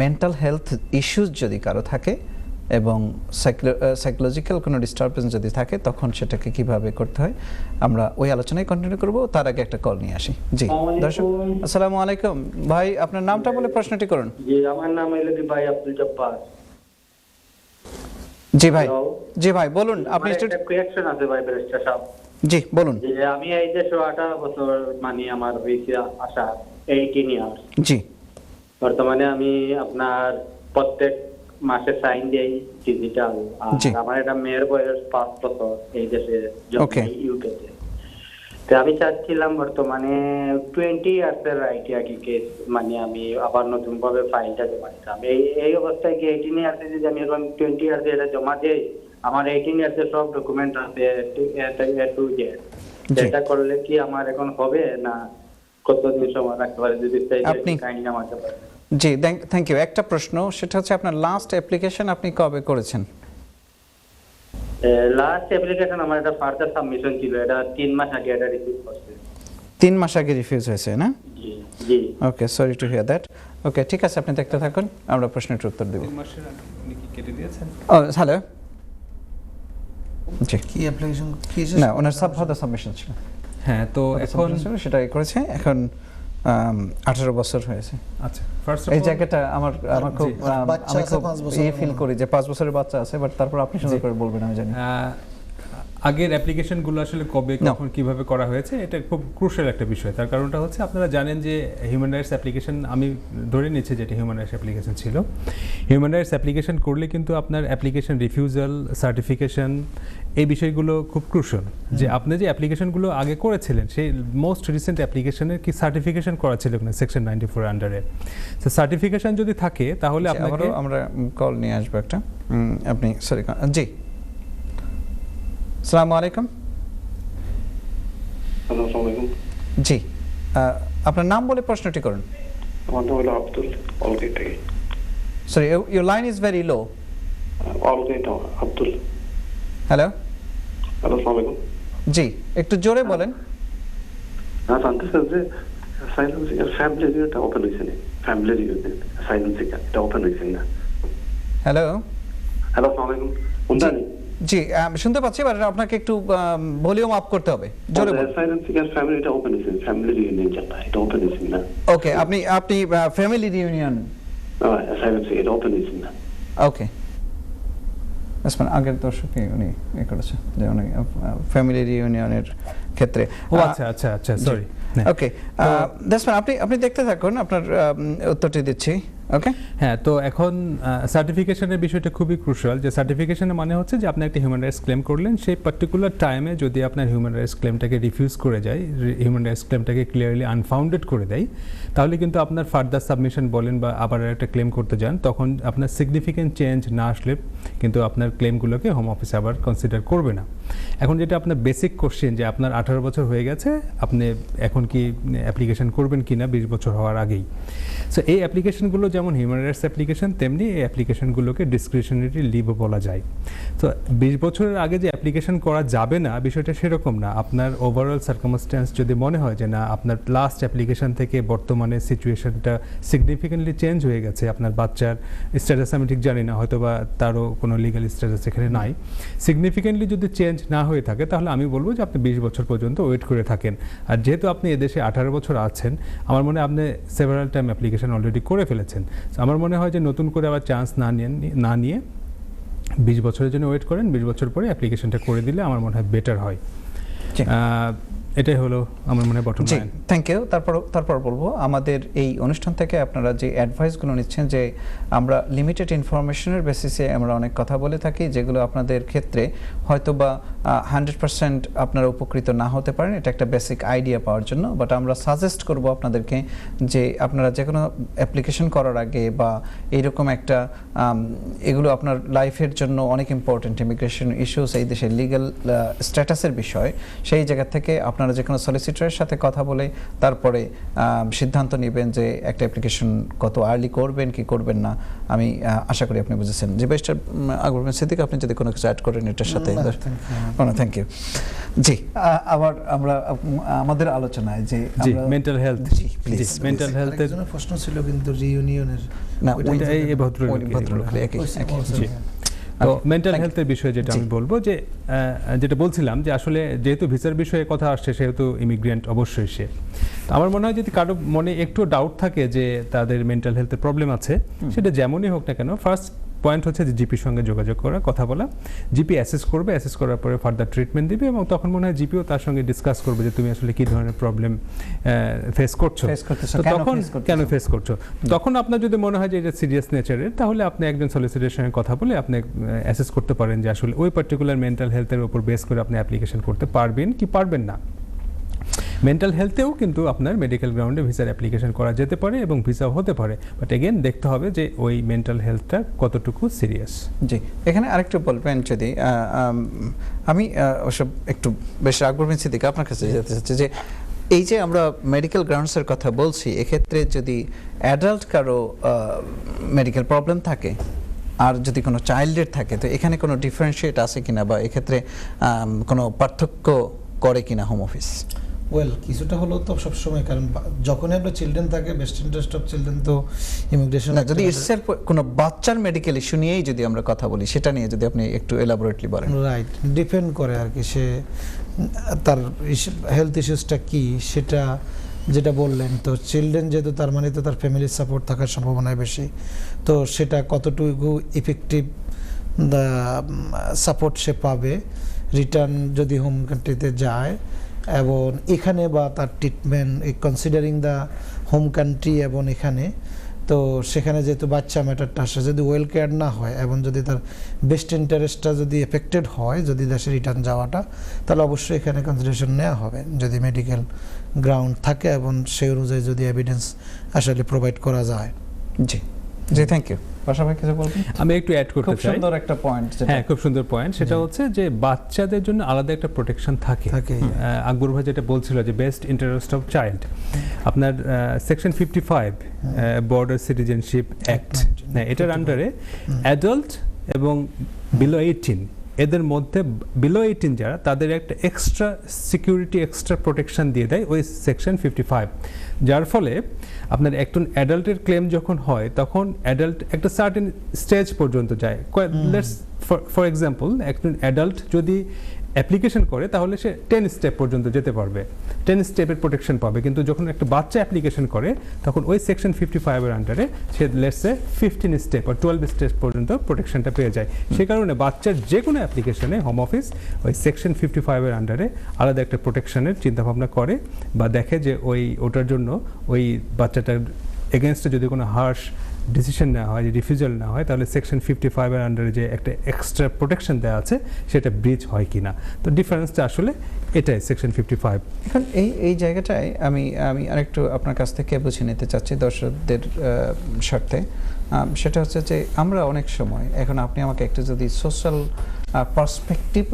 মেন্টাল হেলথ ইস্যুস যদি কারো থাকে এবং সাইকোলজিক্যাল কোনো ডিস্টারবেন্স যদি থাকে, তখন সেটাকে কিভাবে করতে হয় আমরা ওই আলোচনায় কন্টিনিউ করব। তার আগে একটা কল নিয়ে আসি। জি দর্শক, আসসালামু আলাইকুম ভাই, আপনার নামটা বলে প্রশ্নটি করুন। জি, আমার নাম হলো ভাই আব্দুল জব্বার। জি ভাই, জি ভাই বলুন। আপনি একটা কোয়েশ্চেন আছে ভাই ব্যারিস্টার সাহেব। জি বলুন। যে আমি এই যে 18 বছর মানে আমার হয়েছে আসা 18 ইয়ার্স। জি, বর্তমানে আমি আপনার প্রত্যেক মাসে সাইন দেই ডিজিটাল। আর জি। আমার একটা মেয়ের বয়স 5 বছর এই দেশে Okay. ইউকেতে। তো আমি চাচ্ছিলাম বর্তমানে 20 ইয়ার্সের রাইট আর কি কেস, মানে আমি আবার নতুন ভাবে ফাইলটা জমা দিতাম। এই অবস্থায় কি 18 ইয়ার্সে যদি আমি এখন 20 ইয়ার্সে এটা জমা দেই, আমার 18 ইয়ার্সের সব ডকুমেন্ট আছে এ টু জেড। জি। এটা করলে কি আমার এখন হবে না কতদিন সময় রাখতে পারে যদি আপনি- কাইন্ডলি আমাকে বলেন। জি, থ্যাংক ইউ। একটা প্রশ্ন, সেটা হচ্ছে আপনার লাস্ট অ্যাপ্লিকেশন আপনি কবে করেছেন? লাস্ট অ্যাপ্লিকেশন আমার একটা ফার্দার সাবমিশন ছিল, এটা 3 মাস আগে এটা রিসিভ করছে। 3 মাস আগে রিফিউজ হয়েছে না? জি জি। ওকে, সরি টু হিয়ার দ্যাট। ওকে, ঠিক আছে, আপনি দেখতে থাকুন, আমরা প্রশ্নের উত্তর দেব। 3 মাসের আগে উনি কি কেটে দিয়েছেন? হ্যালো, জি, কি অ্যাপ্লিকেশন কি না, ওনার ফার্দার সাবমিশন ছিল, হ্যাঁ, তো এখন সেটা করেছে। এখন 18 বছর হয়েছে। আচ্ছা, ফার্স্ট এই জায়গাটা আমার খুব জি। বাচ্চা আমি আছে খুব 5 বছরের ফিল মতো। করি যে 5 বছরের বাচ্চা আছে, বাট তারপর আপনি সুন্দর করে বলবেন, আমি জানি। আগের অ্যাপ্লিকেশনগুলো আসলে কবে No. কখন কিভাবে করা হয়েছে এটা খুব ক্রুশাল একটা বিষয়। তার কারণটা হচ্ছে আপনারা জানেন যে হিউম্যান রাইটস অ্যাপ্লিকেশন, আমি ধরে নিচ্ছি যেটা হিউম্যান রাইটস অ্যাপ্লিকেশন ছিল, হিউম্যান রাইটস অ্যাপ্লিকেশন করলে কিন্তু আপনার অ্যাপ্লিকেশন রিফিউজাল, সার্টিফিকেশন, এই বিষয়গুলো খুব ক্রুশাল। যে আপনি যে অ্যাপ্লিকেশনগুলো আগে করেছিলেন সেই মোস্ট রিসেন্ট অ্যাপ্লিকেশনের কি সার্টিফিকেশন করা ছিল কিনা সেকশন 94 আন্ডারে। তো সার্টিফিকেশন যদি থাকে তাহলে আপনাকে আবারও আমরা কল নিয়ে আসবো একটা। আপনি সরি, জি, আসসালামু আলাইকুম। হ্যালো, আসসালামু আলাইকুম। জি, আপনার নাম বলে প্রশ্নটি করুন। আমার নাম হলো আব্দুল, অলগেট থেকে। Sorry, your line is very low. Aldgate Abdul. Hello, hello, আসসালামু আলাইকুম। জি, একটু জোরে বলেন। না, জানতে চাই যে অ্যাসাইলাম সিকার ফ্যামিলি রিভিউটা ওপেন হয়েছে না? ফ্যামিলি রিভিউ অ্যাসাইলাম সিকার এটা ওপেন হয়েছে না? হ্যালো, হ্যালো, আসসালামু আলাইকুম। উন্দানি জি, আমি শুনতে পাচ্ছি, বাট আপনাকে একটু ভলিউম আপ করতে হবে, জোরে বলুন। অ্যাসাইলাম সিকার ফ্যামিলি এটা ওপেন হয়েছে, ফ্যামিলি রিভিউ যেটা এটা ওপেন হয়েছে না? ওকে, আপনি ফ্যামিলি রিউনিয়ন, অ্যাসাইলাম সিকার এটা ওপেন হয়েছে না? ওকে, আগের দর্শকে উনি করেছে যে উনি ফ্যামিলি রিউনিয়নের ক্ষেত্রে। ও আচ্ছা আচ্ছা আচ্ছা, সরি। ওকে, আপনি দেখতে থাকুন, আপনার উত্তরটি দিচ্ছি। ওকে, হ্যাঁ, তো এখন সার্টিফিকেশনের বিষয়টা খুবই ক্রুশাল। যে সার্টিফিকেশনের মানে হচ্ছে যে আপনি একটা হিউম্যান রাইটস ক্লেম করলেন, সেই পার্টিকুলার টাইমে যদি আপনার হিউম্যান রাইটস ক্লেমটাকে রিফিউজ করে যায়, হিউম্যান রাইটস ক্লেমটাকে ক্লিয়ারলি আনফাউন্ডেড করে দেয়, তাহলে কিন্তু আপনার ফার্দার সাবমিশন বলেন বা আবার একটা ক্লেম করতে যান, তখন আপনার সিগনিফিকেন্ট চেঞ্জ না আসলে কিন্তু আপনার ক্লেমগুলোকে হোম অফিস আবার কনসিডার করবে না। এখন যেটা আপনার বেসিক কোশ্চেন যে আপনার 18 বছর হয়ে গেছে, আপনি এখন কি অ্যাপ্লিকেশন করবেন কি না 20 বছর হওয়ার আগেই। সো এই অ্যাপ্লিকেশনগুলো যেমন হিউম্যান রাইটস অ্যাপ্লিকেশন, তেমনি এই অ্যাপ্লিকেশনগুলোকে ডিসক্রিশনারি লিভও বলা যায়। তো 20 বছরের আগে যে অ্যাপ্লিকেশন করা যাবে না বিষয়টা সেরকম না। আপনার ওভারঅল সার্কামস্ট্যান্স যদি মনে হয় যে না আপনার লাস্ট অ্যাপ্লিকেশন থেকে বর্তমানে সিচুয়েশনটা সিগনিফিকেন্টলি চেঞ্জ হয়ে গেছে, আপনার বাচ্চার স্ট্যাটাস আমি ঠিক জানি না, হয়তো বা তারও কোনো লিগাল স্ট্যাটাস এখানে নাই, সিগনিফিকেন্টলি যদি চেঞ্জ না হয়ে থাকে তাহলে আমি বলবো যে আপনি 20 বছর পর্যন্ত ওয়েট করে থাকেন। আর যেহেতু আপনি এদেশে 18 বছর আছেন, আমার মনে হয় আপনি সেভারাল টাইম অ্যাপ্লিকেশন অলরেডি করে ফেলেছেন। আমার মনে হয় যে নতুন করে আবার চান্স না নিয়ে 20 বছরের জন্য ওয়েট করেন, 20 বছর পরে অ্যাপ্লিকেশনটা করে দিলে আমার মনে হয় বেটার হয়। জি। এটাই হলো আমার মনে হয় বটম জি, লাইন। Thank you. তারপর বলবো, আমাদের এই অনুষ্ঠান থেকে আপনারা যে অ্যাডভাইসগুলো নিচ্ছেন, যে আমরা লিমিটেড ইনফরমেশনের বেসিসে আমরা অনেক কথা বলে থাকি, যেগুলো আপনাদের ক্ষেত্রে হয়তো বা 100% আপনারা উপকৃত না হতে পারেন, এটা একটা বেসিক আইডিয়া পাওয়ার জন্য। বাট আমরা সাজেস্ট করব আপনাদেরকে যে আপনারা যে কোনো অ্যাপ্লিকেশন করার আগে বা এইরকম একটা এগুলো আপনার লাইফের জন্য অনেক ইম্পর্টেন্ট, ইমিগ্রেশন ইস্যুস, এই দেশের লিগ্যাল স্ট্যাটাসের বিষয়, সেই জায়গা থেকে আপনারা যে কোনো সলিসিটরের সাথে কথা বলে তারপরে সিদ্ধান্ত নেবেন যে একটা অ্যাপ্লিকেশন কত আর্লি করবেন কি করবেন না। আমি আশা করি আপনি বুঝেছেন। যে বেস্টার আকবর সিদ্দিক, আপনি যদি কোনো কিছু অ্যাড করেন এটার সাথে। Thank you. জি, আবার আমরা আমাদের আলোচনায় যে জি, মেন্টাল হেলথ। জি, প্লিজ। মেন্টাল হেলথের একজনের প্রশ্ন ছিল কিন্তু রিইউনিয়নের না, ওইটা এই ভদ্রলোক একই। জি। তো মেন্টাল হেলথের বিষয়ে যেটা আমি বলবো যে যেটা বলছিলাম যে আসলে যেহেতু ভিসার বিষয়ে কথা আসছে সেহেতু ইমিগ্রেন্ট অবশ্যই সে। তো আমার মনে হয় যদি কারো মনে একটু ডাউট থাকে যে তাদের মেন্টাল হেলথের প্রবলেম আছে, সেটা যেমনই হোক না কেন, ফার্স্ট পয়েন্ট হচ্ছে যে জিপির সঙ্গে যোগাযোগ করা, কথা বলা, জিপি অ্যাসেস করবে, অ্যাসেস করার পরে ফার্দার ট্রিটমেন্ট দিবে এবং তখন মনে হয় জিপিও তার সঙ্গে ডিসকাস করবে যে তুমি আসলে কী ধরনের প্রবলেম ফেস করছো, তো তখন কেন ফেস করছো। তখন আপনার যদি মনে হয় যে এটা সিরিয়াস নেচারের, তাহলে আপনি একজন সলিসিটরের সঙ্গে কথা বলে আপনি অ্যাসেস করতে পারেন যে আসলে ওই পার্টিকুলার মেন্টাল হেলথের উপর বেস করে আপনি অ্যাপ্লিকেশন করতে পারবেন কি পারবেন না। মেন্টাল হেলথেও কিন্তু আপনার মেডিকেল গ্রাউন্ডে ভিসার অ্যাপ্লিকেশন করা যেতে পারে এবং ভিসাও হতে পারে, বাট এগেন দেখতে হবে যে ওই মেন্টাল হেলথটা কতটুকু সিরিয়াস। জি, এখানে আরেকটু বলবেন যদি আমি ওসব একটু বেশ আকবর সিদ্দিক আপনার কাছে যেতে চাচ্ছি যে এই যে আমরা মেডিকেল গ্রাউন্ডসের কথা বলছি, এক্ষেত্রে যদি অ্যাডাল্ট কারো মেডিকেল প্রবলেম থাকে আর যদি কোনো চাইল্ডের থাকে, তো এখানে কোনো ডিফারেন্সিয়েট আছে কিনা বা এক্ষেত্রে কোনো পার্থক্য করে কিনা হোম অফিস? ওয়েল, কিছুটা হলেও তো সবসময়, কারণ যখনই আপনার চিলড্রেন থাকে, বেস্ট ইন্টারেস্ট অফ চিলড্রেন তো ইমিগ্রেশন। যদি ইটসেলফ কোনো বাচ্চার মেডিকেল ইস্যু নিয়েই যদি আমরা কথা বলি, সেটা নিয়ে যদি আপনি একটু এলাবোরেটলি বলেন। রাইট, ডিপেন্ড করে আর কি, সে তার হেলথ ইস্যুসটা কি সেটা যেটা বললেন। তো চিলড্রেন যেহেতু, তার মানে তো তার ফ্যামিলির সাপোর্ট থাকার সম্ভাবনা বেশি, তো সেটা কতটুকু ইফেক্টিভ সাপোর্ট সে পাবে রিটার্ন যদি হোম কান্ট্রিতে যায়, এবং এখানে বা তার treatment considering the home country এবং এখানে, তো সেখানে যেহেতু বাচ্চা ম্যাটারটা আসে, যদি ওয়েল কেয়ার না হয় এবং যদি তার বেস্ট ইন্টারেস্টটা যদি এফেক্টেড হয়, যদি দেশে রিটার্ন যাওয়াটা, তাহলে অবশ্যই এখানে কনসিডারেশন নেওয়া হবে যদি মেডিকেল গ্রাউন্ড থাকে এবং সেই অনুযায়ী যদি এভিডেন্স আসলে প্রোভাইড করা যায়। জি জি, থ্যাংক ইউ। পাশাপাশি কিছু বলবেন? আমি একটু অ্যাড করতে চাই। খুব সুন্দর একটা পয়েন্ট। হ্যাঁ, খুব সুন্দর পয়েন্ট। সেটা হচ্ছে যে বাচ্চাদের জন্য আলাদা একটা প্রোটেকশন থাকে। আকবর ভাই যেটা বলছিল যে বেস্ট ইন্টারেস্ট অফ চাইল্ড, আপনার সেকশন 55 বর্ডার সিটিজেনশিপ অ্যাক্ট, এটার আন্ডারে অ্যাডাল্ট এবং বিলো 18 এদের মধ্যে বিলো 18 যারা, তাদের একটা এক্সট্রা সিকিউরিটি, এক্সট্রা প্রোটেকশন দিয়ে দেয় ওই সেকশন 55, যার ফলে আপনার একজন অ্যাডাল্টের ক্লেম যখন হয় তখন অ্যাডাল্ট একটা সার্টেন স্টেজ পর্যন্ত যায়। লেটস ফর এক্সাম্পল, একজন অ্যাডাল্ট যদি অ্যাপ্লিকেশন করে তাহলে সে 10 স্টেপ পর্যন্ত যেতে পারবে, 10 স্টেপের প্রোটেকশন পাবে। কিন্তু যখন একটা বাচ্চা অ্যাপ্লিকেশন করে তখন ওই সেকশন 55-এর আন্ডারে সে লেটসে 15 স্টেপ আর 12 স্টেপ পর্যন্ত প্রোটেকশনটা পেয়ে যায়। সে কারণে বাচ্চার যে কোনো অ্যাপ্লিকেশনে হোম অফিস ওই সেকশন 55-এর আন্ডারে আলাদা একটা প্রোটেকশনের চিন্তাভাবনা করে বা দেখে যে ওটার জন্য ওই বাচ্চাটার এগেনস্টে যদি কোনো হার্শ ডিসিশন নেওয়া হয়, যে রিফিউজাল নেওয়া হয়, তাহলে সেকশন 55-এর আন্ডারে যে একটা এক্সট্রা প্রোটেকশন দেওয়া আছে সেটা ব্রিচ হয় কিনা। তো ডিফারেন্সটা আসলে এটাই, সেকশন 55। এখন এই জায়গাটায় আমি আরেকটু আপনার কাছ থেকে বুঝে নিতে চাচ্ছি দর্শকদের স্বার্থে। সেটা হচ্ছে যে আমরা অনেক সময়, এখন আপনি আমাকে একটা যদি সোশ্যাল পার্সপেক্টিভ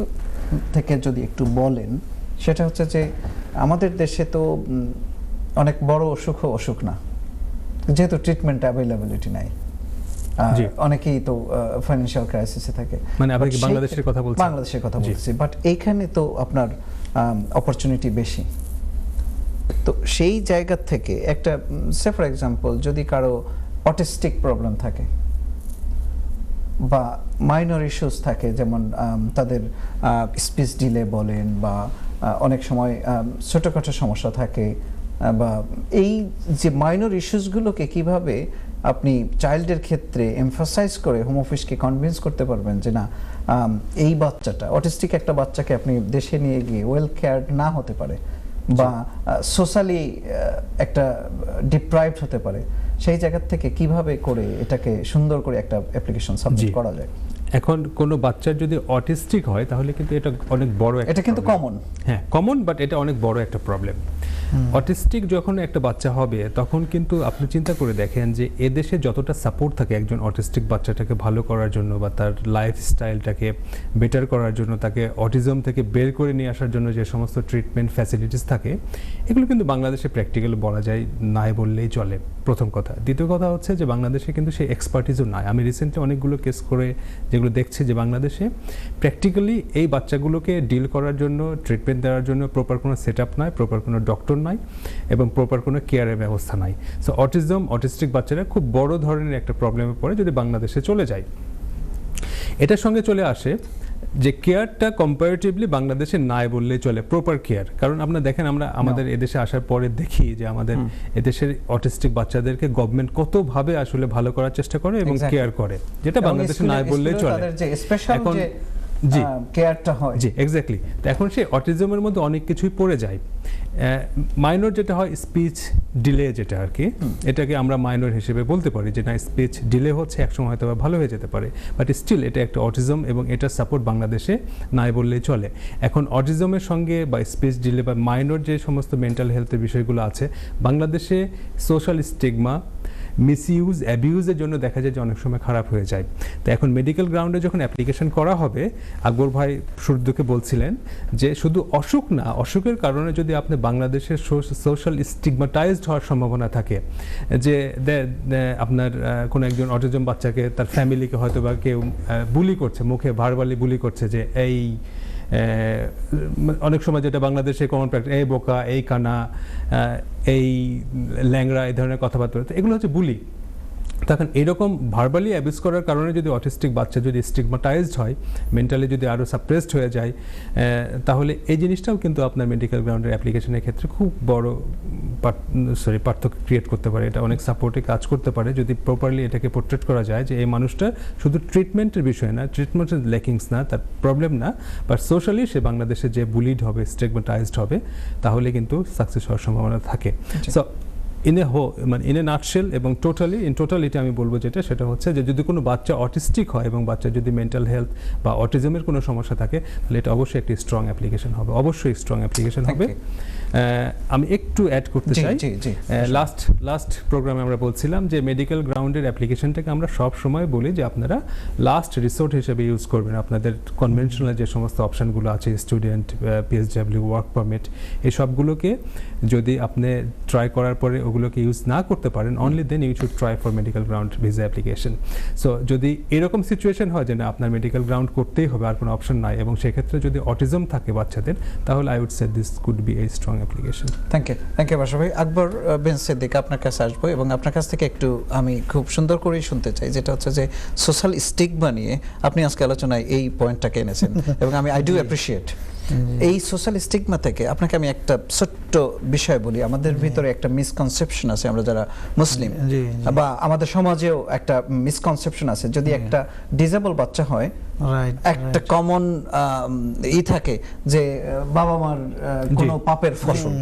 থেকে যদি একটু বলেন, সেটা হচ্ছে যে আমাদের দেশে তো অনেক বড় অসুখ না, যেহেতু ট্রিটমেন্ট অ্যাভেলেবিলিটি নাই, অনেকেই তো ফাইন্যান্সিয়াল ক্রাইসিসে থাকে। মানে আপনি কি বাংলাদেশের কথা বলছেন? বাংলাদেশের কথা বলছি, বাট এইখানে তো আপনার অপরচুনিটি বেশি। তো সেই জায়গা থেকে একটা, সে ফর এক্সাম্পল, যদি কারো অটিস্টিক প্রবলেম থাকে বা মাইনর ইস্যুস থাকে, যেমন তাদের স্পিচ ডিলে বলেন বা অনেক সময় ছোটোখাটো সমস্যা থাকে, বা এই যে মাইনর ইস্যুসগুলোকে কিভাবে আপনি চাইল্ডের ক্ষেত্রে এমফাসাইজ করে হোম অফিসকে কনভিন্স করতে পারবেন যে না, এই বাচ্চাটা, অটিস্টিক একটা বাচ্চাকে আপনি দেশে নিয়ে গিয়ে ওয়েল কেয়ার্ড না হতে পারে বা সোশ্যালি একটা ডিপ্রাইভড হতে পারে, সেই জায়গা থেকে কিভাবে করে এটাকে সুন্দর করে একটা অ্যাপ্লিকেশন সাবমিট করা যায়? এখন কোনো বাচ্চার যদি অটিস্টিক হয় তাহলে কিন্তু এটা অনেক বড় একটা, এটা কিন্তু কমন, হ্যাঁ কমন, বাট এটা অনেক বড় একটা প্রবলেম। অটিস্টিক যখন একটা বাচ্চা হবে তখন কিন্তু আপনি চিন্তা করে দেখেন যে এদেশে যতটা সাপোর্ট থাকে একজন অটিস্টিক বাচ্চাটাকে ভালো করার জন্য বা তার লাইফস্টাইলটাকে বেটার করার জন্য, তাকে অটিজম থেকে বের করে নিয়ে আসার জন্য যে সমস্ত ট্রিটমেন্ট ফ্যাসিলিটিস থাকে, এগুলো কিন্তু বাংলাদেশে প্র্যাকটিক্যালি বলা যায় নাই বললেই চলে, প্রথম কথা। দ্বিতীয় কথা হচ্ছে যে বাংলাদেশে কিন্তু সেই এক্সপার্টিসও নাই। আমি রিসেন্টলি অনেকগুলো কেস করে যেগুলো দেখছি যে বাংলাদেশে প্র্যাকটিক্যালি এই বাচ্চাগুলোকে ডিল করার জন্য, ট্রিটমেন্ট দেওয়ার জন্য প্রপার কোনো সেট আপ নাই, প্রপার কোনো ডক্টর নাই এবং প্রপার কোনো কেয়ারের ব্যবস্থা নাই। সো অটিস্টিক বাচ্চারা খুব বড় ধরনের একটা প্রবলেমে পড়ে যদি বাংলাদেশে চলে যায়। এটার সঙ্গে চলে আসে যে কেয়ারটা কম্পারেটিভলি বাংলাদেশে নাই বললেই চলে, প্রপার কেয়ার। কারণ আপনারা দেখেন আমরা আমাদের এদেশে আসার পরে দেখি যে আমাদের এদেশের অটিস্টিক বাচ্চাদেরকে গভর্নমেন্ট কতভাবে আসলে ভালো করার চেষ্টা করে এবং Exactly. কেয়ার করে, যেটা এবং বাংলাদেশে নাই বললেই চলে। তাদের যে স্পেশাল এখন যে জি কেয়ারটা হয়, জি এক্স্যাক্টলি। তো এখন সেই অটিজমের মধ্যে অনেক কিছুই পড়ে যায়। মাইনর যেটা হয় স্পিচ ডিলে, যেটা আর কি এটাকে আমরা মাইনর হিসেবে বলতে পারি, যে না স্পিচ ডিলে হচ্ছে, একসময় হয়তো ভালো হয়ে যেতে পারে, বাট স্টিল এটা একটা অটিজম এবং এটার সাপোর্ট বাংলাদেশে নাই বললেই চলে। এখন অটিজমের সঙ্গে বা স্পিচ ডিলে বা মাইনর যে সমস্ত মেন্টাল হেলথের বিষয়গুলো আছে, বাংলাদেশে সোশ্যাল স্টিগমা, মিসইউজ, অ্যাবিউজের জন্য দেখা যায় যে অনেক সময় খারাপ হয়ে যায়। তো এখন মেডিকেল গ্রাউন্ডে যখন অ্যাপ্লিকেশন করা হবে, আকবর ভাই শুরুকে বলছিলেন যে শুধু অসুখ না, অসুখের কারণে যদি আপনি বাংলাদেশের সোশ্যাল স্টিগমাটাইজড হওয়ার সম্ভাবনা থাকে, যে আপনার কোনো একজন অটিজম বাচ্চাকে তার ফ্যামিলিকে হয়তো বা কেউ বুলি করছে, মুখে ভার্বালি বুলি করছে, যে এই অনেক সময় যেটা বাংলাদেশে কমন প্র্যাকটিস, এই বোকা, এই কানা, এই ল্যাংড়া, এই ধরনের কথাবার্তা, এগুলো হচ্ছে বুলি। তখন এরকম ভার্বালি অ্যাবিউজ করার কারণে যদি অটিস্টিক বাচ্চা যদি স্টিগমাটাইজড হয়, মেন্টালি যদি আরও সাপ্রেসড হয়ে যায়, তাহলে এই জিনিসটাও কিন্তু আপনার মেডিকেল গ্রাউন্ডের অ্যাপ্লিকেশনের ক্ষেত্রে খুব বড় পার্থক্য ক্রিয়েট করতে পারে। এটা অনেক সাপোর্টে কাজ করতে পারে যদি প্রপারলি এটাকে পোর্ট্রেট করা যায়, যে এই মানুষটা শুধু ট্রিটমেন্টের বিষয় না, ট্রিটমেন্টের ল্যাকিংস না, তার প্রবলেম না, বাট সোশ্যালি সে বাংলাদেশে যে বুলিড হবে, স্টিগমাটাইজড হবে, তাহলে কিন্তু সাকসেস হওয়ার সম্ভাবনা থাকে। সো ইন এ নাটশেল এবং ইন টোটালিটি আমি বলবো যেটা, সেটা হচ্ছে যে যদি কোনো বাচ্চা অটিস্টিক হয় এবং বাচ্চা যদি মেন্টাল হেলথ বা অটিজমের কোনো সমস্যা থাকে, তাহলে এটা অবশ্যই একটি স্ট্রং অ্যাপ্লিকেশন হবে, অবশ্যই স্ট্রং অ্যাপ্লিকেশন হবে। আমি একটু অ্যাড করতে চাই, লাস্ট প্রোগ্রামে আমরা বলছিলাম যে মেডিকেল গ্রাউন্ডের অ্যাপ্লিকেশনটাকে আমরা সব সময় বলি যে আপনারা লাস্ট রিসোর্ট হিসেবে ইউজ করবেন। আপনাদের কনভেনশনাল যে সমস্ত অপশানগুলো আছে, স্টুডেন্ট, পিএসডব্লিউ, ওয়ার্ক পারমিট, এই সবগুলোকে যদি আপনি ট্রাই করার পরে ওগুলোকে ইউজ না করতে পারেন, only then you should try for medical ground visa application. So যদি এরকম সিচুয়েশন হয় যে না আপনার মেডিকেল গ্রাউন্ড করতেই হবে, আর কোনো অপশন নাই, এবং সেক্ষেত্রে যদি অটিজম থাকে বাচ্চাদের, তাহলে I would say this could be a strong application. Thank you Basha ভাই। আকবর বিন সিদ্দিক, আপনার কাছে আসবো এবং আপনার কাছ থেকে একটু আমি খুব সুন্দর করেই শুনতে চাই, যেটা হচ্ছে যে সোশ্যাল স্টিগমা নিয়ে আপনি আজকে আলোচনায় এই পয়েন্টটাকে এনেছেন এবং আমি আই ডু অ্যাপ্রিশিয়েট এই সোশ্যাল স্টিগমা থেকে। আপনাকে আমি একটা ছোট্ট বিষয় বলি, আমাদের ভিতরে একটা মিসকনসেপশন আছে, আমরা যারা মুসলিম বা আমাদের সমাজেও একটা মিসকনসেপশন আছে, যদি একটা ডিসেবল বাচ্চা হয়, একটা কমন থাকে যে বাবা মার কোনো পাপের ফসল।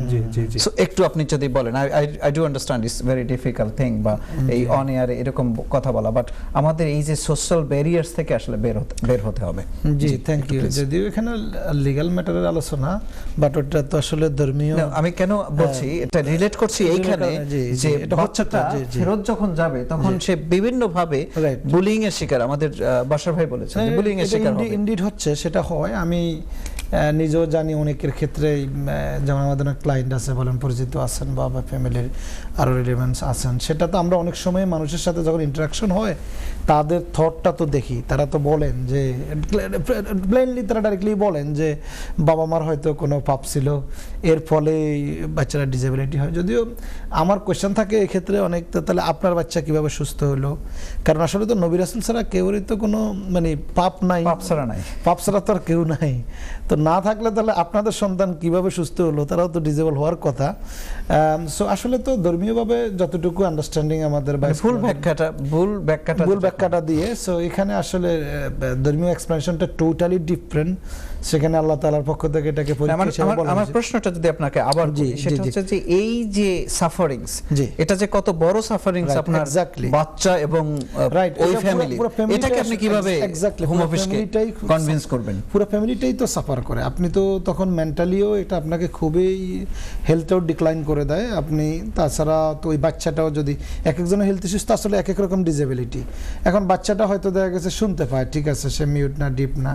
একটু আপনি যদি বলেন, I do understand it's very difficult thing, বা এই অন এয়ারে এরকম কথা বলা, বাট আমাদের এই যে সোশ্যাল ব্যারিয়ার্স থেকে আসলে বের হতে হবে। জি থ্যাংক ইউ। যদিও এখানে লিগ্যাল ম্যাটারের আলোচনা, বাট ওটা তো আসলে ধর্মীয়। আমি কেন বলছি এটা রিলেট করছি এইখানে, যে বাচ্চাটা ফেরত যখন যাবে তখন সে বিভিন্ন ভাবে বুলিং এর শিকার, আমাদের বাশার ভাই বলেছেন বুলিং এর শিকার হবে। ইনডিড হচ্ছে, সেটা হয়। আমি নিজেও জানি অনেকের ক্ষেত্রে, যেমন আমাদের অনেক ক্লায়েন্ট আছে, বলেন পরিচিত আছেন বা ফ্যামিলির আরও রিলেভেন্স আছেন, সেটা তো আমরা অনেক সময় মানুষের সাথে যখন ইন্টারাকশন হয়, তাদের থটটা তো দেখি, তারা তো বলেন যে প্লেনলি, তারা ডাইরেক্টলি বলেন যে বাবা মার হয়তো কোনো পাপ ছিল, এর ফলে বাচ্চারা ডিসেবিলিটি হয়। যদিও আমার কোয়েশ্চেন থাকে এক্ষেত্রে অনেক, তো তাহলে আপনার বাচ্চা কিভাবে সুস্থ হলো? কারণ আসলে তো নবী রাসূল ছাড়া কেউরই তো কোনো পাপ নাই, পাপ ছাড়া তো আর কেউ নাই। তো না থাকলে তাহলে আপনাদের সন্তান কিভাবে সুস্থ হলো? তারাও তো ডিসেবল হওয়ার কথা। সো আসলে তো ধর্মীয়ভাবে যতটুকু আন্ডারস্ট্যান্ডিং আমাদের, ভুল ব্যাখ্যাটা দিয়ে, সো এখানে আসলে ধর্মীয় এক্সপ্লেনেশনটা টোটালি ডিফারেন্ট। সেখানে আল্লাহ তাআলার পক্ষ থেকে এটাকে আমার প্রশ্নটা যদি আপনাকে আবার বলি, সেটা হচ্ছে যে এই যে সাফারিংস, এটা যে কত বড় সাফারিংস আপনার বাচ্চা এবং ওই ফ্যামিলি, এটাকে আপনি কিভাবে হোম অফিসকে কনভিন্স করবেন? পুরো ফ্যামিলিটাই তো সাফার করে। আপনি তো তখন মেন্টালিও এটা আপনাকে খুবই হেলথটাও ডিক্লাইন করে দেয়। আপনি তাছাড়া তো ওই বাচ্চাটাও যদি এক একজনের হেলথ ইস্যুস তো আসলে এক এক রকম ডিসেবিলিটি। এখন বাচ্চাটা হয়তো দেখা গেছে শুনতে পায়, ঠিক আছে, সে মিউট না, ডিপ না,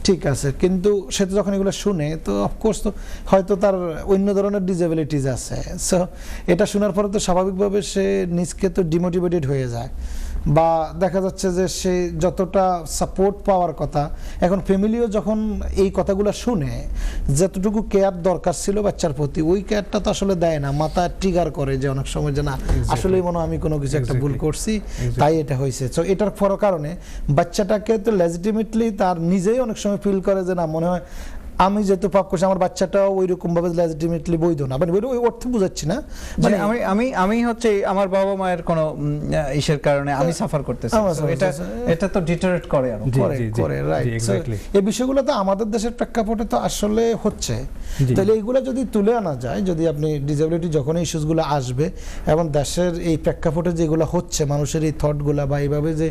ঠিক আছে, কিন্তু সে তো যখন এগুলো শুনে, তো অফকোর্স তো হয়তো তার অন্য ধরনের ডিসেবিলিটিস আছে। সো এটা শোনার পরে তো স্বাভাবিকভাবে সে নিজকে তো ডিমোটিভেটেড হয়ে যায়। বা দেখা যাচ্ছে যে সে যতটা সাপোর্ট পাওয়ার কথা, এখন ফ্যামিলিও যখন এই কথাগুলো শুনে যতটুকু কেয়ার দরকার ছিল বাচ্চার প্রতি ওই কেয়ারটা তো আসলে দেয় না, মাথা ট্রিগার করে যে অনেক সময় যে না আসলেই মনে হয় আমি কোনো কিছু একটা ভুল করছি তাই এটা হয়েছে। তো এটার কারণে বাচ্চাটাকে তো লেজিটিমেটলি তার নিজেই অনেক সময় ফিল করে যে না মনে হয় আমি যেহেতু পাপ করছি আমার বাচ্চাটাও ওই রকম ভাবে লেজিটিমেটলি বৈধ না, মানে ওই অর্থে বুঝাচ্ছি না, মানে আমি হচ্ছে আমার বাবা মায়ের কোনো ইসের কারণে আমি সাফার করতেছি, এটা তো ডিটারেট করে আরো করে রাইট। এই বিষয়গুলো তো আমাদের দেশের প্রেক্ষাপটে তো আসলে হচ্ছে, তাহলে এইগুলো যদি তুলে আনা যায়, যদি আপনি ডিসেবিলিটি যখন ইস্যুসগুলো আসবে এবং দেশের এই প্রেক্ষাপটে যেগুলো হচ্ছে মানুষের এই থটগুলো বা এইভাবে যে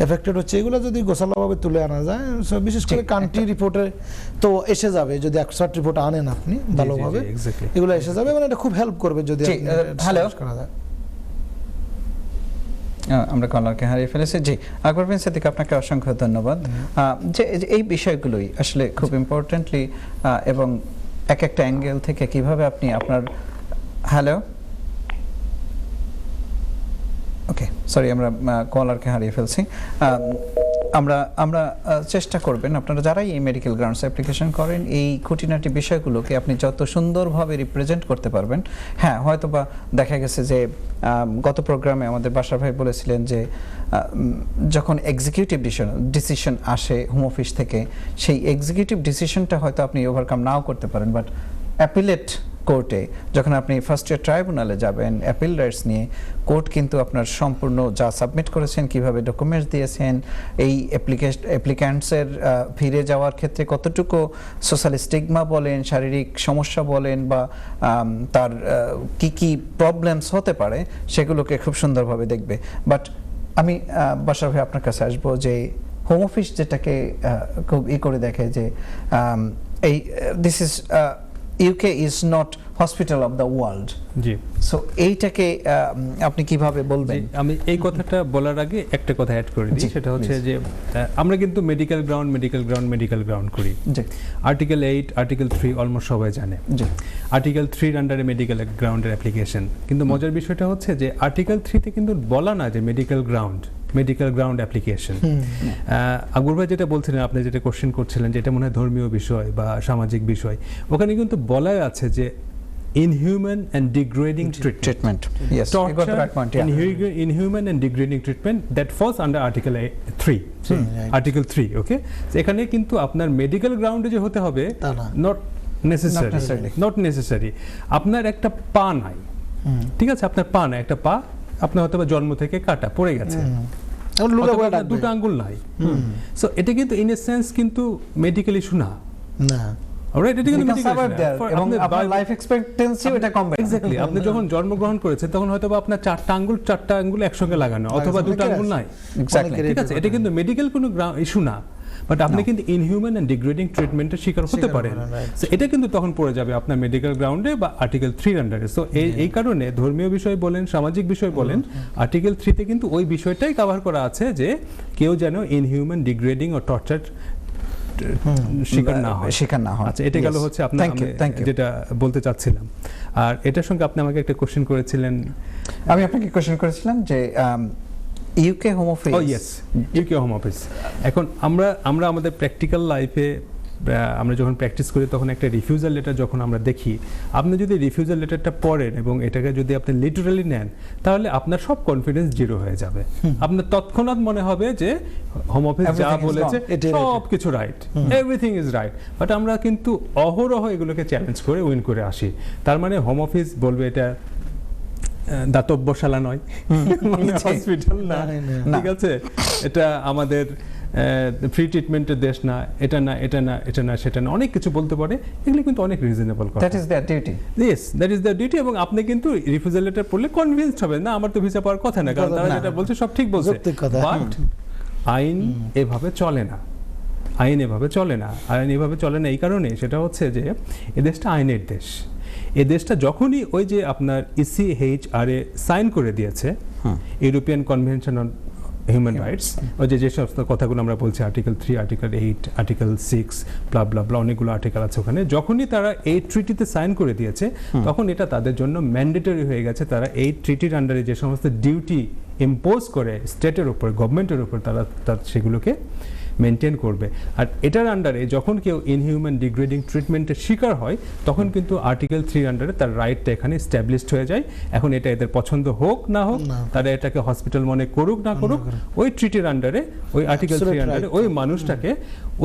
এফেক্টেড হচ্ছে এগুলো যদি গোছালোভাবে তুলে আনা যায়, বিশেষ করে কান্ট্রি রিপোর্টে তো এসে যাবে, যদি এক্সপার্ট রিপোর্ট আনেন আপনি ভালোভাবে এগুলো এসে যাবে, মানে এটা খুব হেল্প করবে যদি হ্যালো আমরা কলারকে হারিয়ে ফেলেছি। জি আকবর বিন সিদ্দিক আপনাকে অসংখ্য ধন্যবাদ। যে এই বিষয়গুলোই আসলে খুব ইম্পর্টেন্টলি এবং এক একটা অ্যাঙ্গেল থেকে কিভাবে আপনি আপনার হ্যালো ওকে সরি আমরা কলারকে হারিয়ে ফেলছি। আমরা চেষ্টা করবেন আপনারা যারাই এই মেডিকেল গ্রাউন্ডস অ্যাপ্লিকেশন করেন এই খুঁটিনাটি বিষয়গুলোকে আপনি যত সুন্দরভাবে রিপ্রেজেন্ট করতে পারবেন। হ্যাঁ হয়তোবা দেখা গেছে যে গত প্রোগ্রামে আমাদের বাসার ভাই বলেছিলেন যে যখন এক্সিকিউটিভ ডিসিশন আসে হোম অফিস থেকে সেই এক্সিকিউটিভ ডিসিশনটা হয়তো আপনি ওভারকাম নাও করতে পারেন, বাট অ্যাপিলেট কোর্টে যখন আপনি ফার্স্ট ইয়ার ট্রাইব্যুনালে যাবেন অ্যাপিল রাইটস নিয়ে, কোর্ট কিন্তু আপনার সম্পূর্ণ যা সাবমিট করেছেন কিভাবে ডকুমেন্টস দিয়েছেন এই অ্যাপ্লিক্যান্টসের ফিরে যাওয়ার ক্ষেত্রে কতটুকু সোশ্যাল স্টিগমা বলেন শারীরিক সমস্যা বলেন বা তার কি কি প্রবলেমস হতে পারে সেগুলোকে খুব সুন্দরভাবে দেখবে। বাট আমি বাসার ভাই আপনার কাছে আসবো যে হোম অফিস যেটাকে খুব করে দেখে যে এই this is UK is not hospital of the world. G so এইটাকে আপনি কিভাবে বলবেন? আমি এই কথাটা বলার আগে একটা কথা অ্যাড করে দিই, সেটা হচ্ছে যে আমরা কিন্তু মেডিকেল গ্রাউন্ড করি। জি আর্টিকেল 8 আর্টিকেল 3 অলমোস্ট সবাই জানে। জি আর্টিকেল 3 আন্ডারে মেডিকেল গ্রাউন্ডের অ্যাপ্লিকেশন, কিন্তু মজার বিষয়টা হচ্ছে যে আর্টিকেল 3 তে কিন্তু বলা না যে মেডিকেল গ্রাউন্ড অ্যাপ্লিকেশন। আকবর ভাই যেটা বলছিলেন, আপনি যেটা কোশ্চেন করছিলেন, যেটা মনে হয় ধর্মীয় বিষয় বা সামাজিক বিষয়, ওখানে কিন্তু বলাই আছে যে inhuman and degrading treatment. Yes, you got the right point. Yeah. Inhuman and degrading treatment that falls under Article 3. Article 3, okay? So এখানে কিন্তু আপনার মেডিকেল গ্রাউন্ডে যে হতে হবে not necessary. আপনার একটা পা নাই, ঠিক আছে, আপনার পা নাই, একটা পা আপনার হয়তো জন্ম থেকে কাটা পড়ে গেছে, দুটো আঙ্গুল নাই, সো এটা কিন্তু ইন এ সেন্স কিন্তু মেডিকেল ইস্যু না। আপনি যখন জন্মগ্রহণ করেছেন তখন হয়তো আপনার চারটা আঙ্গুল একসঙ্গে লাগানো অথবা দুটো আঙ্গুল নাই, ঠিক আছে, এটা কিন্তু মেডিকেল কোনো ইস্যু না, বাট আপনি কিন্তু ইনহিউম্যান এন্ড ডিগ্রেডিং ট্রিটমেন্টের শিকার হতে পারেন। সো এটা কিন্তু তখন পড়ে যাবে আপনার মেডিকেল গ্রাউন্ডে বা আর্টিকেল 3 আন্ডারে। সো এই কারণে ধর্মীয় বিষয় বলেন সামাজিক বিষয় বলেন আর্টিকেল 3 তে কিন্তু ওই বিষয়টাই কভার করা আছে যে কেউ যেন ইনহিউম্যান ডিগ্রেডিং ও টর্চার শিকার না হয়। আচ্ছা, এটা গেল হচ্ছে আপনার যেটা বলতে চাচ্ছিলাম। আর এটার সঙ্গে আপনি আমাকে একটা কোশ্চেন করেছিলেন, আমি আপনাকে কোশ্চেন করেছিলাম যে UK home office. UK home office এখন আমরা আমাদের প্র্যাকটিক্যাল লাইফে আমরা যখন প্র্যাকটিস করি তখন একটা রিফিউজাল লেটার যখন আমরা দেখি, আপনি যদি রিফিউজাল লেটারটা পড়েন এবং এটাকে যদি আপনি লিটারালি নেন তাহলে আপনার সব কনফিডেন্স জিরো হয়ে যাবে। আপনার তৎক্ষণাৎ মনে হবে যে হোম অফিস যা বলেছে সব কিছু right, everything is right, but আমরা কিন্তু অহরহ এগুলোকে চ্যালেঞ্জ করে উইন করে আসি। তার মানে হোম অফিস বলবে এটা দাতব্যশালা নয়, হসপিটাল না, ঠিক আছে, এটা আমাদের ফ্রি ট্রিটমেন্টের দেশ না, এটা না সেটা না, অনেক কিছু বলতে পারে। এগুলো কিন্তু অনেক রিজনেবল কথা। That is their duty. Yes, that is their duty. এবং আপনি কিন্তু রিফিউজাল লেটার পড়লে কনভিন্সড হবেন না আমার তো ভিসা পাওয়ার কথা না, কারণ তারা যেটা বলছে সব ঠিক বলছে, বাট আইন এভাবে চলে না। আইন এভাবে চলে না এই কারণে, সেটা হচ্ছে যে এ দেশটা আইনের দেশ। এই দেশটা যখনই ওই যে আপনার ECHR এ সাইন করে দিয়েছে, European convention on human rights, ওই যে সমস্ত কথাগুলো আমরা বলছি আর্টিকেল 3 আর্টিকেল 8 আর্টিকেল 6 ব্লা ব্লা ব্লা, অনেকগুলো আর্টিকেল আছে ওখানে, যখনই তারা এই ট্রিটিতে সাইন করে দিয়েছে তখন এটা তাদের জন্য ম্যান্ডেটরি হয়ে গেছে। তারা এই ট্রিটির আন্ডারে যে সমস্ত ডিউটি ইম্পোজ করে স্টেটের উপর, গভর্নমেন্টের উপর, তারা সেগুলোকে মেনটেন করবে। আর এটার আন্ডারে যখন কেউ ইনহিউম্যান ডিগ্রেডিং ট্রিটমেন্টের শিকার হয় তখন কিন্তু আর্টিকেল 3 আন্ডারে তার রাইটটা এখানে স্ট্যাবলিশড হয়ে যায়। এখন এটা এদের পছন্দ হোক না হোক, তারা এটাকে হসপিটাল মনে করুক না করুক, ওই ট্রিটির আন্ডারে, ওই আর্টিকেল 3 আন্ডারে ওই মানুষটাকে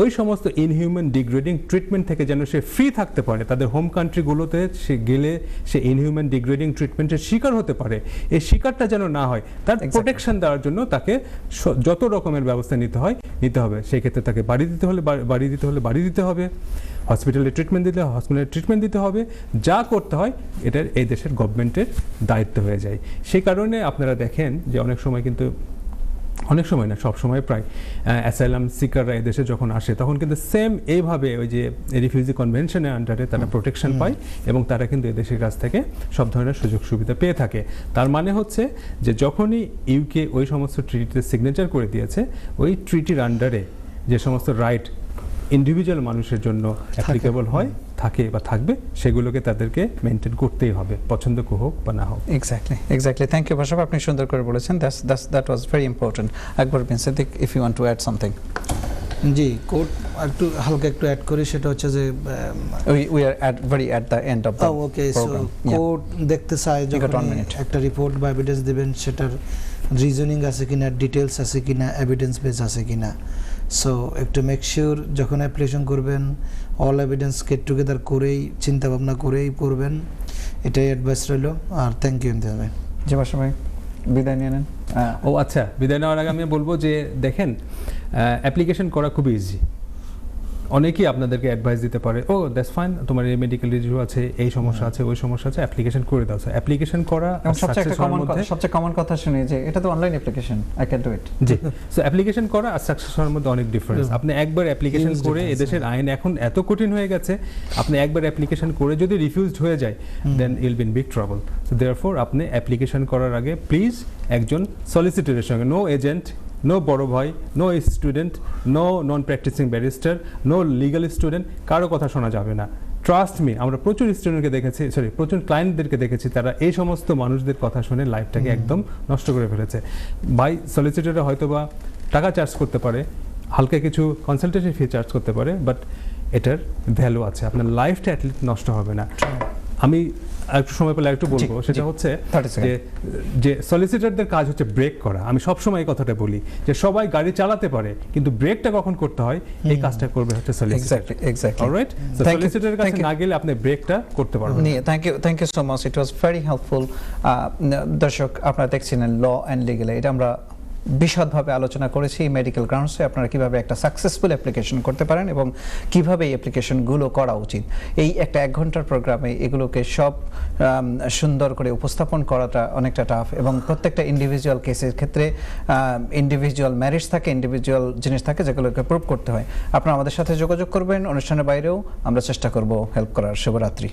ওই সমস্ত ইনহিউম্যান ডিগ্রেডিং ট্রিটমেন্ট থেকে যেন সে ফ্রি থাকতে পারে, তাদের হোম কান্ট্রিগুলোতে সে গেলে সে ইনহিউম্যান ডিগ্রেডিং ট্রিটমেন্টের শিকার হতে পারে, এই শিকারটা যেন না হয়, তার প্রোটেকশন দেওয়ার জন্য তাকে যত রকমের ব্যবস্থা নিতে হবে। সেই ক্ষেত্রে তাকে বাড়ি দিতে হলে বাড়ি দিতে হবে, হসপিটালে ট্রিটমেন্ট দিতে হসপিটালে ট্রিটমেন্ট দিতে হবে, যা করতে হয় এটা এই দেশের গভর্নমেন্টের দায়িত্ব হয়ে যায়। সেই কারণে আপনারা দেখেন যে অনেক সময় কিন্তু, অনেক সময় না, সব সময় প্রায় অ্যাসাইলাম সিকাররা এদেশে যখন আসে তখন কিন্তু সেম এইভাবে ওই যে রিফিউজি কনভেনশনের আন্ডারে তারা প্রোটেকশন পায় এবং তারা কিন্তু এদেশের কাছ থেকে সব ধরনের সুযোগ সুবিধা পেয়ে থাকে। তার মানে হচ্ছে যে যখনই ইউকে ওই সমস্ত ট্রিটিতে সিগনেচার করে দিয়েছে, ওই ট্রিটির আন্ডারে যে সমস্ত রাইট ইন্ডিভিজুয়াল মানুষের জন্য অ্যাপ্লিকেবল হয়, থাকে বা থাকবে, সেগুলোকে তাদেরকে মেনটেন করতেই হবে, পছন্দ হোক বা না হোক। এক্স্যাক্টলি থ্যাংক ইউ ভাষা, আপনি সুন্দর করে বলেছেন। That was very important. Akbar Bin Siddique, if you want to add something. জি, কোর্ট একটু হালকা একটু অ্যাড করি, সেটা হচ্ছে যে we are at the end of the okay, so program. Court দেখতে চায় যখন একটা রিপোর্ট বা এভিডেন্স দিবেন সেটার রিজনিং আছে কিনা, ডিটেলস আছে কিনা, এভিডেন্স বেস আছে কিনা। সো একটু মেক শিওর যখন অ্যাপ্লিকেশন করবেন অল এভিডেন্স গেট টুগেদার করেই, চিন্তা ভাবনা করেই করবেন, এটাই অ্যাডভাইস রইল। আর থ্যাংক ইউ ইমতিয়াজ ভাই। জি ভাষা ভাই, বিদায় নিয়ে নেন। ও আচ্ছা, বিদায় নেওয়ার আগে আমি বলবো যে দেখেন, অ্যাপ্লিকেশন করা খুবই ইজি। অনেকেই আপনাদেরকে অ্যাডভাইস দিতে পারে, ও দ্যাটস ফাইন, তোমার এই মেডিকেল রিভিউ আছে, এই সমস্যা আছে, ওই সমস্যা আছে, অ্যাপ্লিকেশন করে দাও। অ্যাপ্লিকেশন করা সবচেয়ে কমন কথা শুনি যে এটা তো online application, I can do it. G, so application করা আর সাকসেস হওয়ার মধ্যে অনেক ডিফারেন্স। আপনি একবার অ্যাপ্লিকেশন করে, এদেশের আইন এখন এত কঠিন হয়ে গেছে, আপনি একবার অ্যাপ্লিকেশন করে যদি রিফিউজড হয়ে যায়, then you'll be in big trouble. So therefore আপনি অ্যাপ্লিকেশন করার আগে প্লিজ একজন সলিসিটরের সঙ্গে, নো এজেন্ট, নো বড় ভাই, no student, no non practising barrister, no legal student, কারো কথা শোনা যাবে না। ট্রাস্ট মি, আমরা প্রচুর স্টুডেন্টকে দেখেছি, প্রচুর ক্লায়েন্টদেরকে দেখেছি, তারা এই সমস্ত মানুষদের কথা শুনে লাইফটাকে একদম নষ্ট করে ফেলেছে। ভাই সলিসিটররা হয়তো বা টাকা চার্জ করতে পারে, হালকা কিছু কনসালটেশন ফি চার্জ করতে পারে, বাট এটার ভ্যালু আছে, আপনার লাইফটা অ্যাটলিস্ট নষ্ট হবে না। আমি একটু সময় পেলে একটু বলবো, সেটা হচ্ছে যে সলিসিটরদের কাজ হচ্ছে ব্রেক করা। আমি সবসময় এই কথাটা বলি যে সবাই গাড়ি চালাতে পারে, কিন্তু ব্রেকটা কখন করতে হয় এই কাজটা করবে হচ্ছে সলিসিটর। অলরাইট, সো সলিসিটরের কাছে না গেলে আপনি ব্রেকটা করতে পারবেন না। Thank you so much, it was very helpful. দর্শক, আপনারা দেখছিলেন ল অ্যান্ড লিগ্যাল, এটা আমরা বিশদভাবে আলোচনা করেছি মেডিকেল গ্রাউন্ডসে আপনারা কিভাবে একটা সাকসেসফুল অ্যাপ্লিকেশন করতে পারেন এবং কিভাবে এই অ্যাপ্লিকেশনগুলো করা উচিত। এই একটা 1 ঘন্টার প্রোগ্রামে এগুলোকে সব সুন্দর করে উপস্থাপন করাটা অনেকটা টাফ, এবং প্রত্যেকটা ইন্ডিভিজুয়াল কেসের ক্ষেত্রে ইন্ডিভিজুয়াল ম্যারিজ থাকে, ইন্ডিভিজুয়াল জিনিস থাকে যেগুলোকে প্রুভ করতে হয়। আপনারা আমাদের সাথে যোগাযোগ করবেন, অনুষ্ঠানের বাইরেও আমরা চেষ্টা করব হেল্প করার। শুভরাত্রি।